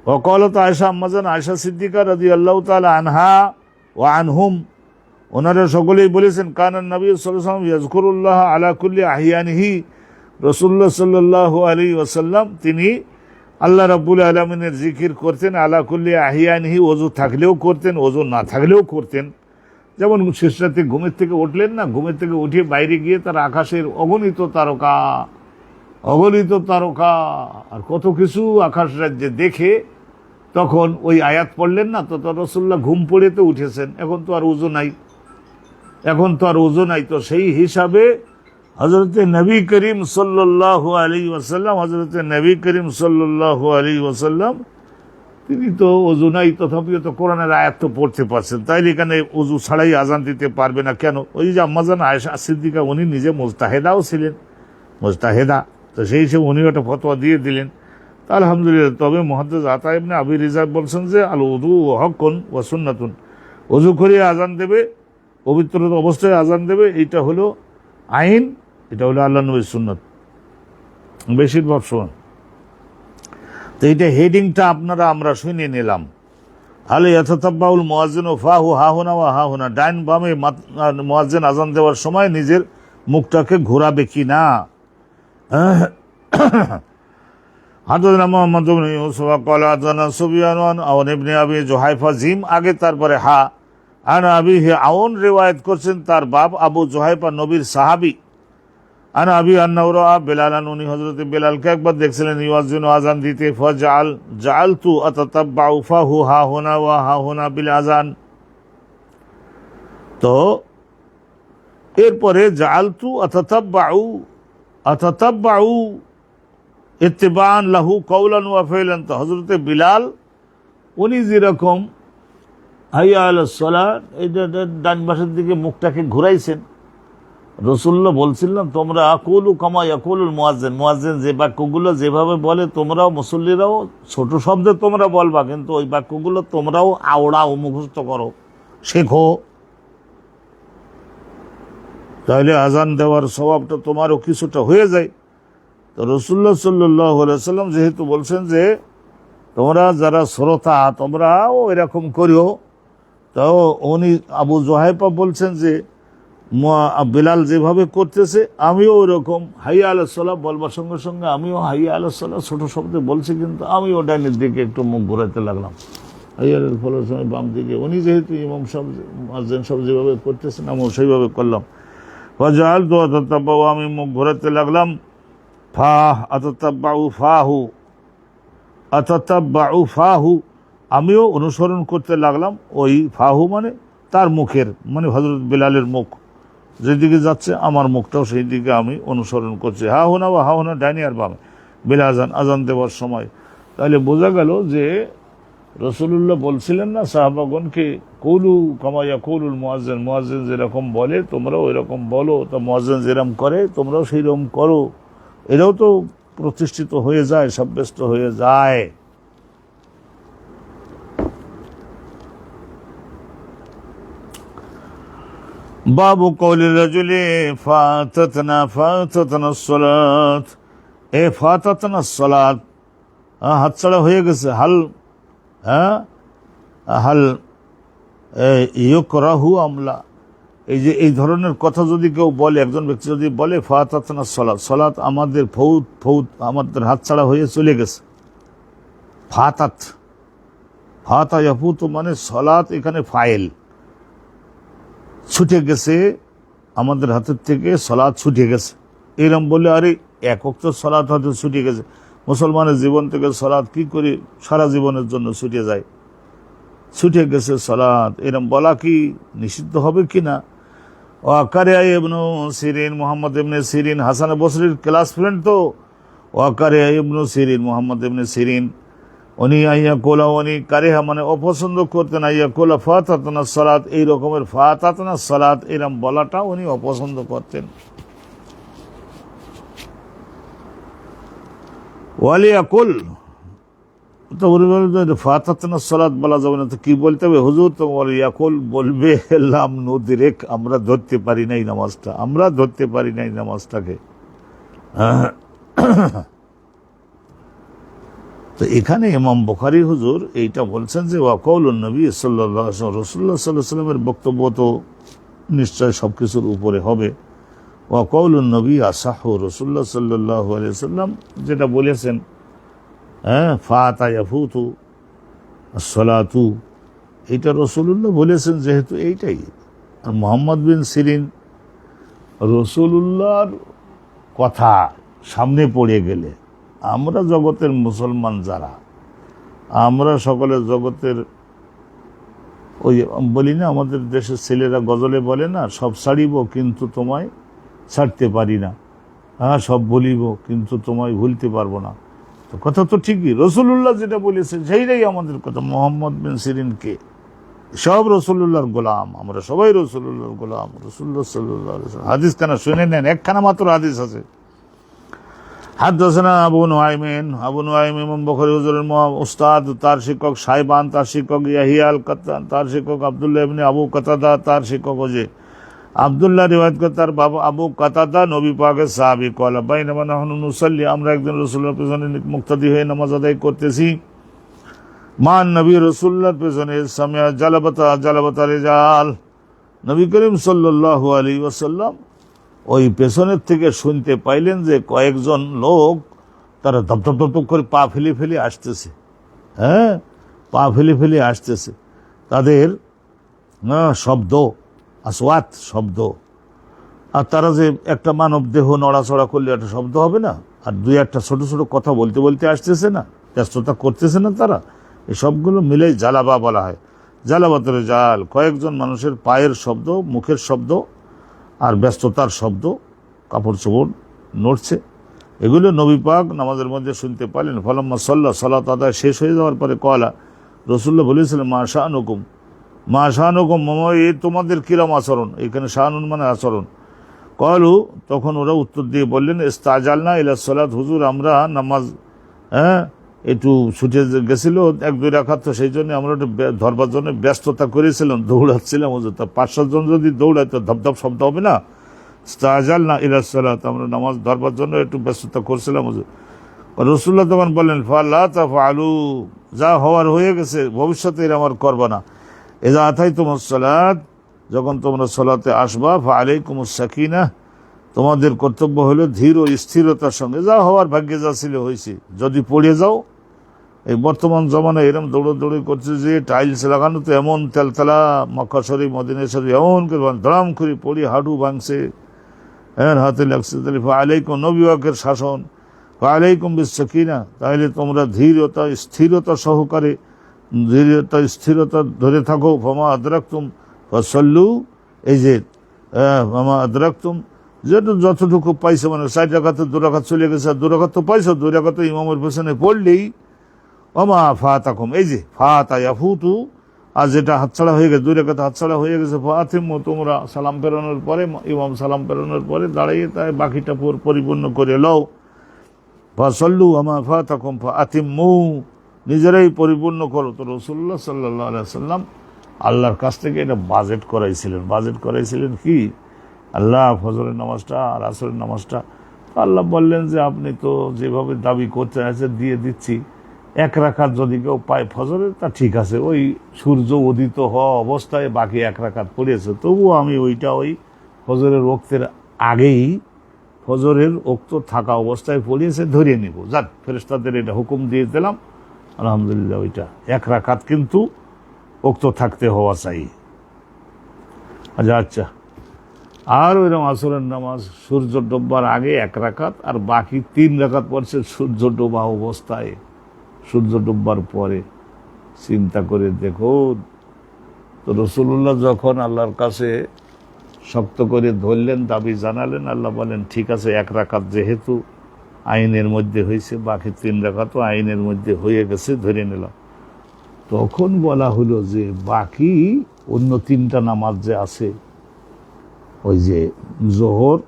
ওয়াকালাত আয়েশা, আম্মাজান আয়েশা সিদ্দিকা রাদিয়াল্লাহু তাআলা আনহা ওয়া আনহুম, ওনারা সকলেই বলেছেন, কানান নবী সাল্লাল্লাহু আলাইহি ওয়াসাল্লাম ইয়াযকুরুল্লাহ আলা কুল্লি আহইয়ানিহি, রাসূলুল্লাহ সাল্লাল্লাহু আলাইহি ওয়াসাল্লাম তিনি আল্লাহ রাব্বুল আলামিনের জিকির করতেন, আলা কুল্লি আহইয়ানিহি, ওযু থাকলেও করতেন, ওযু না থাকলেও করতেন। যেমন শেষ রাতে ঘুমের থেকে উঠলেন না, ঘুমের থেকে উঠে বাইরে গিয়ে তার আকাশের অগণিত তারকা আর কত কিছু আকাশ রাজ্যে দেখে তখন ওই আয়াত পড়লেন না, তো রাসূলুল্লাহ ঘুম পড়ে তো উঠেছেন, এখন তো আর ওযু নাই, তো সেই হিসাবে হযরতে নবী করিম সাল্লাল্লাহু আলাইহি ওয়াসাল্লাম তিনি তো ওযু নাই, তথাপিও তো কোরআনের আয়াত তো পড়তে পারছেন, তাইলে এখানে ওযু ছাড়াই আজান দিতে পারবে না কেন? ওই যে আম্মাজান আয়েশা সিদ্দিকা উনি নিজে মুজতাহেদাও ছিলেন, তো সেই হিসেবে উনি একটা ফতোয়া দিয়ে দিলেন। আলহামদুলিল্লাহ। তবে মুহাদ্দিস আতা ইবনে আবি রিজাব বলছেন যে আল উযু হক্কুন ওয়া সুন্নাতুন, ওযু করে আজান দেবে, পবিত্র অবস্থায় আজান দেবে, এইটা হলো আইন, এটা হলো আল্লাহর নবীর সুন্নাত বেশিরভাগ সময়। তো এইটা হেডিংটা আমরা শুনিয়ে নিলাম। আলে ইয়াতাতাব্বাউল মুয়াজ্জিনু ফাহু হাহুনা ওয়া হাহুনা, ডাইন বামে মুয়াজ্জিন আজান দেওয়ার সময় নিজের মুখটাকে ঘোরাবে কি না। হাদানা মুহাম্মদ ইবনে ইউসুফ ক্বালা হাদানা সুফয়ান আন ইবনে আবি জুহাইফা, জিম আগে তারপরে হা, আন আবিহি, আউন রিওয়ায়াত করছেন তার বাপ আবু জুহাইফা নবীর সাহাবী, আন আবি আন্নাহু রাআ বেলালান, উনি হযরত বেলালকে একবার দেখছিলেন ইউয়াজ্জিনু, আযান দিতে, জাআলতু আতাতাব্বাউ ফাহু হা হুনা ওয়া হা হুনা বিল আযান। তো এরপরে জাআলতু আতাতাব্বাউ ইত্তিবাআন লাহু কাওলান ওয়া ফাইলান। তো হযরত বিলাল উনি যেরকম হাইয়া আলাস সালাত, এই ডান পাশের দিকে মুখটাকে ঘুরাইছেন, রাসূলুল্লাহ বলছিলেন তোমরা আকুলু কামা ইয়াকুলুল মুয়াজ্জিন, মুয়াজ্জিন যে বাক্যগুলো যেভাবে বলে তোমরাও মুসল্লিরাও ছোট শব্দে তোমরা বলবা, কিন্তু ওই বাক্যগুলো তোমরাও আওড়াও, মুখস্থ করো, শেখো, তাহলে আজান দেওয়ার স্বভাবটা তোমারও কিছুটা হয়ে যায়। তো রাসূলুল্লাহ সাল্লাল্লাহু আলাইহি ওয়াসাল্লাম যেহেতু বলছেন যে তোমরা যারা শ্রোতা তোমরাও এরকম করিও, তো উনি আবু জুহাইফা বলছেন যে বিলাল যেভাবে করতেছে আমিও ওইরকম হাইয়া আলাস সালাহ বলবার সঙ্গে সঙ্গে আমিও হাইয়া আলাস সালাহ ছোট শব্দে বলছি, কিন্তু আমিও ডাইনের দিকে একটু মুখ ঘোরাতে লাগলাম, হাইয়া আলাস ফলার সময় বাম দিকে। উনি যেহেতু ইমাম সাহেব মুয়াজ্জিন সাহেব যেভাবে করতেছেন আমিও সেইভাবে করলাম। ফাজাআলতু আতাতাব্বাউ, আমি মুখ ঘোরাতে লাগলাম, আতাতাব্বাউ ফাহু, আমিও অনুসরণ করতে লাগলাম ওই ফাহু মানে তার মুখের, মানে হযরত বিলালের মুখ যেদিকে যাচ্ছে আমার মুখটাও সেই দিকে আমি অনুসরণ করছি, হা হুনা বা হা হুনা ডাইনি আর বামে বিল আজান, আজান দেওয়ার সময়। তাহলে বোঝা গেল যে রাসূলুল্লাহ বলছিলেন না সাহাবাগণকে কৌলু কামা ইয়াকুলুল মুয়াজ্জিন, মুয়াজ্জিন যেরকম বলে তোমরাও এরকম বলো, তা মুয়াজ্জিন যেরকম করে তোমরাও সেই রকম করো, এটাও তো প্রতিষ্ঠিত হয়ে যায়, সাব্যস্ত হয়ে যায়। বাবু কওলি রাজুলি ফাতাতনা সালাত, এ ফাতাতনা সালাত, হাতছাড়া হয়ে গেছে, হাল ইউকরাহু আমলা, এই যে এই ধরনের কথা যদি কেউ বলে, একজন ব্যক্তি যদি বলে ফাতাতনা সালাত, সালাত আমাদের ফৌত আমাদের হাতছাড়া হয়ে চলে গেছে, ফাতা ইয়াফুতু মানে সালাত এখানে ফাইল, ছুটে গেছে আমাদের হাতের থেকে সালাত ছুটে গেছে, এরকম বলে আরে এক ওয়াক্ত সালাত হয়তো ছুটে গেছে। মুসলমানের জীবন থেকে সালাত কি করে সারা জীবনের জন্য ছুটে যায়, ছুটে গেছে সালাত, এরকম বলা কি নিষিদ্ধ হবে কিনা? ওয়াকারিয়া ইবনু সিরিন, মুহাম্মদ ইবনে সিরিন হাসান বসরির ক্লাস ফ্রেন্ড, তো ওয়াকারিয়া ইবনু সিরিন, মুহাম্মদ ইবনে সিরিন, উনি আইয়া কোলা, উনি কারিহা মানে অপছন্দ করতেন, আইয়া কোলা ফাতাতনা সালাত, এই রকমের ফাতাতনা সালাত এরকম বলাটা উনি অপছন্দ করতেন। ওয়ালিয়াকুল, তো উনি বলবেন ফাতাতনা সালাত বলা যাবে না, তো কি বলতে হবে হুজুর? তো ওয়ালিয়াকুল বলবে লাম নুদরিক, আমরা ধরতে পারি নাই নামাজটা, আমরা ধরতে পারি নাই নামাজটাকে। তো এখানে ইমাম বুখারী হুজুর এইটা বলছেন যে ওয়াকাউলুন নবী সাল্লাল্লাহু আলাইহি ওয়াসাল্লাম, রাসূলুল্লাহ সাল্লাল্লাহু আলাইহি ওয়াসাল্লামের বক্তব্য তো নিশ্চয় সব কিছুর উপরে হবে। ওয়াকাউলুন নবী আসাহু, রাসূলুল্লাহ সাল্লাল্লাহু আলাইহি ওয়াসাল্লাম যেটা বলেছেন, ফাতা ইয়াফুতু আসসালাতু, এইটা রাসূলুল্লাহ বলেছেন, যেহেতু এইটাই। আর মুহাম্মদ বিন সিরিন রাসূলুল্লাহর কথা সামনে পড়ে গেলে আমরা জগতের মুসলমান যারা, আমরা সকলের জগতের ওই বলি না, আমাদের দেশের ছেলেরা গজলে বলে না, সব ছাড়িব কিন্তু তোমায় ছাড়তে পারি না, সব বলিব কিন্তু তোমায় ভুলতে পারবো না। তো কথা তো ঠিকই, রাসূলুল্লাহ যেটা বলেছেন সেইটাই আমাদের কথা। মুহাম্মদ বিন সিরিনকে সব রাসূলুল্লাহর গোলাম, আমরা সবাই রাসূলুল্লাহর গোলাম। রাসূলুল্লাহ সাল্লাল্লাহু আলাইহি ওয়াসাল্লাম হাদিস খানা শুনে নেন, একখানা মাত্র হাদিস আছে। হাদাসানা আবু নুআইমিন, আবু নুআইম ইমাম বুখারী হুজুরের উস্তাদ, তার শিক্ষক সাইবান, তার শিক্ষক ইয়াহিয়া আল কাত্তান, তার শিক্ষক আব্দুল্লাহ ইবনে আবু কাতাদা, তার শিক্ষক যে আব্দুল্লাহ রিওয়ায়াত করে তার বাবা আবু কাতাদা নবী পাকের সাহাবী, ক্বালা বাইনামা নাহনু নুসাল্লি, আমরা একদিন রাসূলুল্লাহর পেছনে মুক্তাদি হয়ে নামাজ আদায় করতেছি, মান নবী রাসূলুল্লাহর পেছনে, সামিয়া জালাবাতা রিজাল, নবী করিম সাল্লাল্লাহু আলাইহি ওয়াসাল্লাম ওই পেছনের থেকে শুনতে পাইলেন যে কয়েকজন লোক তারা ধপ ধপ ধপ করে পা ফেলে ফেলে আসতেছে, পা ফেলে ফেলে আসতেছে, তাদের শব্দ, আসওয়াত শব্দ, আর তারা যে একটা মানব দেহ নড়াচড়া করলে একটা শব্দ হবে না, আর দুই একটা ছোট ছোট কথা বলতে বলতে আসতেছে না, ব্যস্ততা করতেছে না, তারা এই সবগুলো মিলেই জালাবা বলা হয়। জালাবাতের জাল, কয়েকজন মানুষের পায়ের শব্দ, মুখের শব্দ আর ব্যস্ততার শব্দ, কাপড় চোপড় নড়ছে, এগুলো নবী পাক নামাজের মধ্যে শুনতে পারলেন। ফলাম্মা সাল্লাহ, সালাত আদায় শেষ হয়ে যাওয়ার পরে কলা, রসুল্লাহ বলেছিলেন মা শাহনুকুম, মা শাহনুকুম, মামা এই তোমাদের কিরম আচরণ, এখানে শাহনুন মানে আচরণ। কলু, তখন ওরা উত্তর দিয়ে বললেন ইস্তাজালনা ইলা সালাত, হুজুর আমরা নামাজ একটু ছুটে গেছিল 1-2 রাকাত, তো সেই জন্য আমরা একটু ধরবার জন্য ব্যস্ততা করেছিলাম, দৌড়াচ্ছিলাম হুজুর। তা 5-7 জন যদি দৌড়ায় তো ধপধপ শব্দ হবে না। ইস্তাজালনা ইলা সালাত, আমরা নামাজ ধরবার জন্য একটু ব্যস্ততা করছিলাম হুজুর। রসুল্লাহ তখন বললেন ফালা তাফআলু, যা হওয়ার হয়ে গেছে, ভবিষ্যতে এর আমার করবা না। ইযা আতাইতুমুস সালাত, যখন তোমরা সালাতে আসবা, ফাআলাইকুমুস সাকিনাহ, তোমাদের কর্তব্য হলো ধীর ও স্থিরতার সঙ্গে, যা হওয়ার ভাগ্যে যা ছিল হয়েছে। যদি পড়ে যাও, এই বর্তমান জমানায় এরম দৌড়দৌড়ি করছে যে টাইলস লাগানো তো এমন তেলতলা, মক্কা শরীফ মদিনা শরীফ এমন করে ধড়াম করে পড়ি হাঁটু ভাঙছে, হাতে লাগছে, তাহলে ফাআলাইকুম, নবী পাকের শাসন, ফাআলাইকুম বিস সাকিনাহ, তাহলে তোমরা ধীরতা স্থিরতা সহকারে, ধীরতা স্থিরতা ধরে থাকো। ফামা আদরাকতুম ফাসাল্লু, এই যে ফামা আদরাকতুম, যেটা যতটুকু পাইছে, মানে 4 রাকাতে 2 রাকাত চলে গেছে, আর 2 রাকাত তো পাইছো, 2 রাকাত ইমামের পেছনে পড়লেই, ওমা ফাতাকুম, এই যে ফাতা ইয়াফুতু, আর যেটা হাতছাড়া হয়ে গেছে, 2 রাকাত হাতছাড়া হয়ে গেছে, ফাতিমু, তোমরা সালাম ফেরানোর পরে, ইমাম সালাম ফেরানোর পরে দাঁড়িয়ে তাই বাকিটা পরিপূর্ণ করে লও। ফাসাল্লু ওমা ফাতাকুম ফাতিমু, নিজেরাই পরিপূর্ণ করো। তো রাসূলুল্লাহ সাল্লাল্লাহু আলাইহি ওয়াসাল্লাম আল্লাহর কাছ থেকে এটা বাজেট করাইছিলেন কি, আল্লাহ ফজরের নামাজটা আর আসরের নামাজটা। আল্লাহ বললেন যে আপনি তো যেভাবে দাবি করতে আছে দিয়ে দিচ্ছি, 1 রাকাত যদি কেউ পায় ফজরের, তা ঠিক আছে, ওই সূর্য উদিত হওয়া অবস্থায় বাকি 1 রাকাত পড়েছে, তবুও আমি ওইটা ওই ফজরের ওক্তের আগেই, ফজরের ওক্ত থাকা অবস্থায় পড়িয়েছে, ধরিয়ে নিব। যাক, ফেরেশতাদের এটা হুকুম দিয়ে দিলাম, আলহামদুলিল্লাহ। ওইটা 1 রাকাত কিন্তু ওক্ত থাকতে হওয়া চাই। আচ্ছা, আর ওইরকম আসরের নামাজ সূর্য ডোববার আগে 1 রাকাত, আর বাকি 3 রাকাত পড়ছে সূর্য ডোবা অবস্থায়, সূর্য ডুববার পরে। চিন্তা করে দেখো, তো রাসূলুল্লাহ যখন আল্লাহর কাছে শক্ত করে ধরলেন, দাবি জানালেন, আল্লাহ বলেন ঠিক আছে, 1 রাকাত যেহেতু আইনের মধ্যে হয়েছে, বাকি 3 রাকাতও আইনের মধ্যে হয়ে গেছে, ধরে নিলাম। তখন বলা হলো যে বাকি অন্য 3টা নামাজ যে আছে, ওই যে জোহর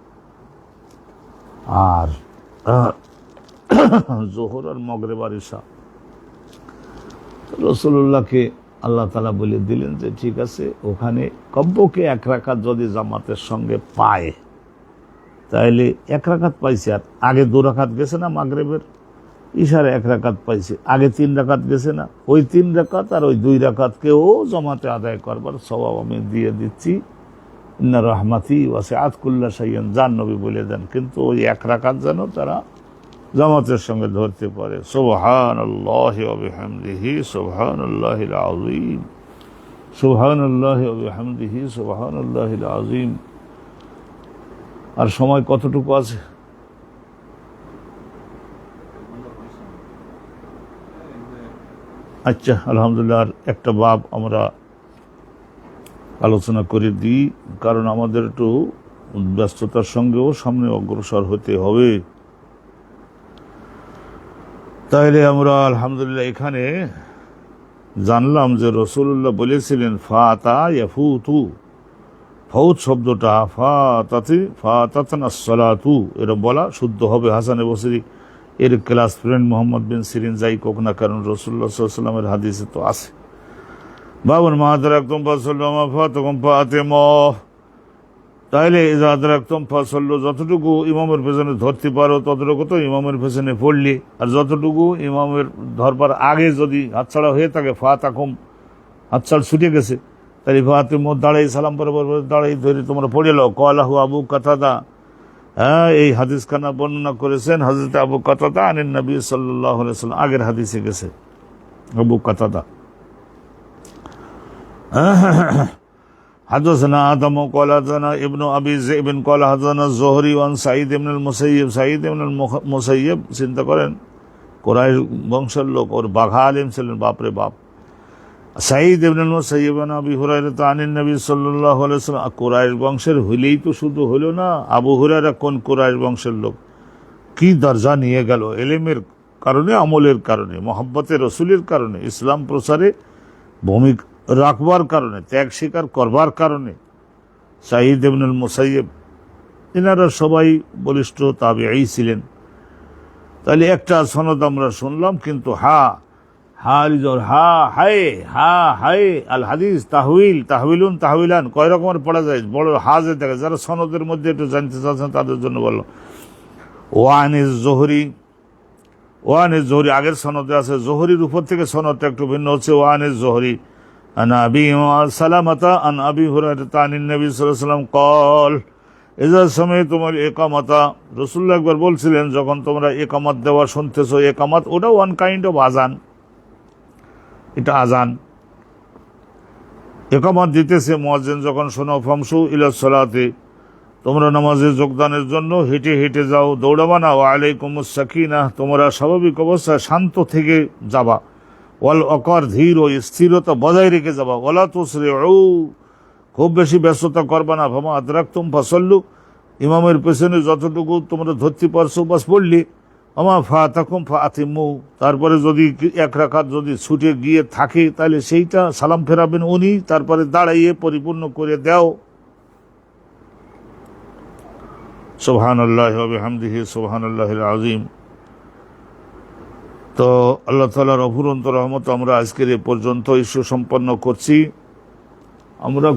আর মাগরিব আর ইশা, রাসূলুল্লাহকে আল্লাহ তাআলা বলে দিলেন যে ঠিক আছে, ওখানে কমপক্ষে 1 রাকাত যদি জামাতের সঙ্গে পায়, তাহলে 1 রাকাত পাইছে, আর আগে 2 রাকাত গেছে না মাগরিবের, ইশার 1 রাকাত পাইছে, আগে 3 রাকাত গেছে না, ওই 3 রাকাত আর ওই 2 রাকাতকেও জামাতে আদায় করবার সওয়াব আমি দিয়ে দিচ্ছি। ইন্না রাহমাতি ওয়াসিআত কুল্লা শাইইন, জান নবী বলে দেন, কিন্তু ওই 1 রাকাত যেন তারা জামাতের সঙ্গে ধরতে পারে। সুবহানাল্লাহি ওয়া বিহামদিহি সুবহানাল্লাহিল আযীম, সুবহানাল্লাহি ওয়া বিহামদিহি সুবহানাল্লাহিল আযীম। আর সময় কতটুকু আছে? আচ্ছা, আলহামদুলিল্লাহ। আর একটা বাব আমরা আলোচনা করে দিই, কারণ আমাদের একটু ব্যস্ততার সঙ্গেও সামনে অগ্রসর হতে হবে। তাইলে আমরা আলহামদুলিল্লাহ এখানে জানলাম যে রাসূলুল্লাহ বলেছিলেন ফাতা ইয়াফুতু, ফাউত শব্দটা ফাতাতনাস সালাতু, এরা বলা শুদ্ধ হবে। হাসান বসরি এর ক্লাস ফ্রেন্ড মোহাম্মদ বিন সিরিন যাই কোক না, কারণ রাসূলুল্লাহ সাল্লাল্লাহু আলাইহি ওয়াসাল্লামের হাদিসে তো আছে। বাবুন মা আদরাকতুম ফাসাল্লু মা ফাতাকুম ফাতিমু, তাহলে ইযা আদরাকতুম ফাসাল্লু, যতটুকু ইমামের পেছনে ধরতে পারো ততটুকু তো ইমামের পেছনে পড়লি, আর যতটুকু ইমামের ধরবার আগে যদি হাতছাড়া হয়ে থাকে, ফাতাকুম হাতছাড় ছুটে গেছে, তাহলে ফাতিমু দাঁড়াই সালাম বরাবর দাঁড়াই ধরে তোমরা পড়ে লাও। ক্বালাহু আবু কাতাদা, এই হাদিসখানা বর্ণনা করেছেন হযরত আবু কাতাদা আনিন নবী সাল্লাল্লাহু আলাইহি ওয়াসাল্লাম, আগের হাদিসে গেছে আবু কাতাদা। حدثنا آدم قال حدثنا ابن أبي ذئب قال حدثنا الزهري عن سعيد بن المسيب سعيد بن المسيب চিন্তা করেন কুরাইশ বংশের লোক ওর বাঘা আলিম ছিলেন বাপরে বাপ সাঈদ ইবনে মুসাইয়্যিব আন আবি হুরায়রা আনিন নবী সাল্লাল্লাহু আলাইহি ওয়াসাল্লাম কুরাইশ বংশের হইলেই তো শুধু হলো না আবু হুরায়রা কোন কুরাইশ বংশের লোক কি দরজা নিয়ে গেল ইলমের কারণে আমলের কারণে মহব্বতের রাসূলের কারণে ইসলাম প্রচারে ভূমিকা রাখবার কারণে ত্যাগ স্বীকার করবার কারণে সাঈদ ইবনে মুসাইয়্যিব এনারা সবাই বলিষ্ঠ তাবেঈ ছিলেন তাহলে একটা সনদ আমরা শুনলাম কিন্তু আল হাদিস তাহবিলুন তাহবিলান কয় রকমের পড়া যায় বড় হাজে দেখে যারা সনদের মধ্যে একটু জানতে চাচ্ছেন তাদের জন্য বললাম ওয়ানিস জোহরি আগের সনদে আছে জোহরির উপর থেকে সনদটা একটু ভিন্ন হচ্ছে ওয়ানিস জোহরি আন আবি সালামাতা আন আবি হুরায়রা আনিন নবী সাল্লাল্লাহু আলাইহি ওয়াসাল্লাম কল এজার সময় তোমার একামাতা রাসূলুল্লাহ একবার বলছিলেন যখন তোমরা একামত দেওয়া শুনতেছো একামত ওটা ওয়ান কাইন্ড অফ আজান এটা আজান একামত দিতেছে মুয়াজ্জিন যখন শোনো ফামসু ইলা সালাতে তোমরা নামাজে যোগদানের জন্য হেঁটে হেঁটে যাও দৌড়াবা না ওয়া আলাইকুমুস সাকিনাহ তোমরা স্বাভাবিক অবস্থায় শান্ত থেকে যাবা ওয়াল ওয়াকার ধীর ও স্থিরতা বজায় রেখে যাবা ওয়ালা তুসরিউ খুব বেশি ব্যস্ততা করবা না ফামা আদরাকতুম ফাসাল্লু ইমামের পেছনে যতটুকু তোমরা ধরতে পারছো বাস পড়লি আমা ফাতাকুম ফাতিমু তারপরে যদি এক রাকাত যদি ছুটে গিয়ে থাকে তাহলে সেইটা সালাম ফেরাবেন উনি তারপরে দাঁড়াইয়ে পরিপূর্ণ করে দাও সুবহানাল্লাহি ওয়া বিহামদিহি সুবহানাল্লাহিল আযীম। তো আল্লাহ তাআলার অফুরন্ত রহমত আমরা আজকের এ পর্যন্ত ইস্যু সম্পন্ন করছি। আমরা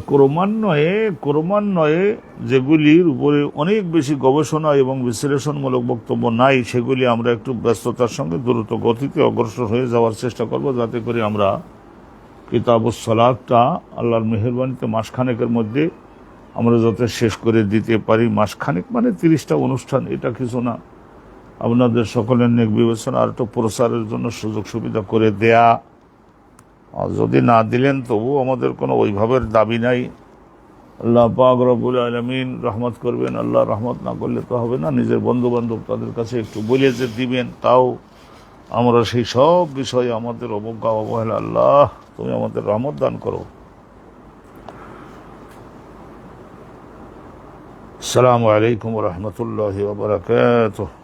ক্রমান্বয়ে যেগুলির উপরে অনেক বেশি গবেষণা এবং বিশ্লেষণমূলক বক্তব্য নাই সেগুলি আমরা একটু ব্যস্ততার সঙ্গে দ্রুত গতিতে অগ্রসর হয়ে যাওয়ার চেষ্টা করব যাতে করে আমরা কিতাবুস সালাতটা আল্লাহর মেহেরবানিতে মাসখানেকের মধ্যে আমরা যাতে শেষ করে দিতে পারি। মাসখানেক মানে 30টা অনুষ্ঠান, এটা কিছু না। আপনাদের সকলের নেক বিবেচনা আর একটু প্রচারের জন্য সুযোগ সুবিধা করে দেয়া, আর যদি না দিলেন তবু আমাদের কোনো ওইভাবের দাবি নাই। আল্লাহ পাক রব্বুল আলামিন রহমত করবেন, আল্লাহ রহমত না করলে তো হবে না। নিজের বন্ধু বান্ধব তাদের কাছে একটু বলে যে দিবেন, তাও আমরা সেই সব বিষয়ে আমাদের অবজ্ঞা অবহেলা, আল্লাহ তুমি আমাদের রহমত দান করো। আসসালামু আলাইকুম ওয়া রাহমাতুল্লাহি ওয়া বারাকাতুহু।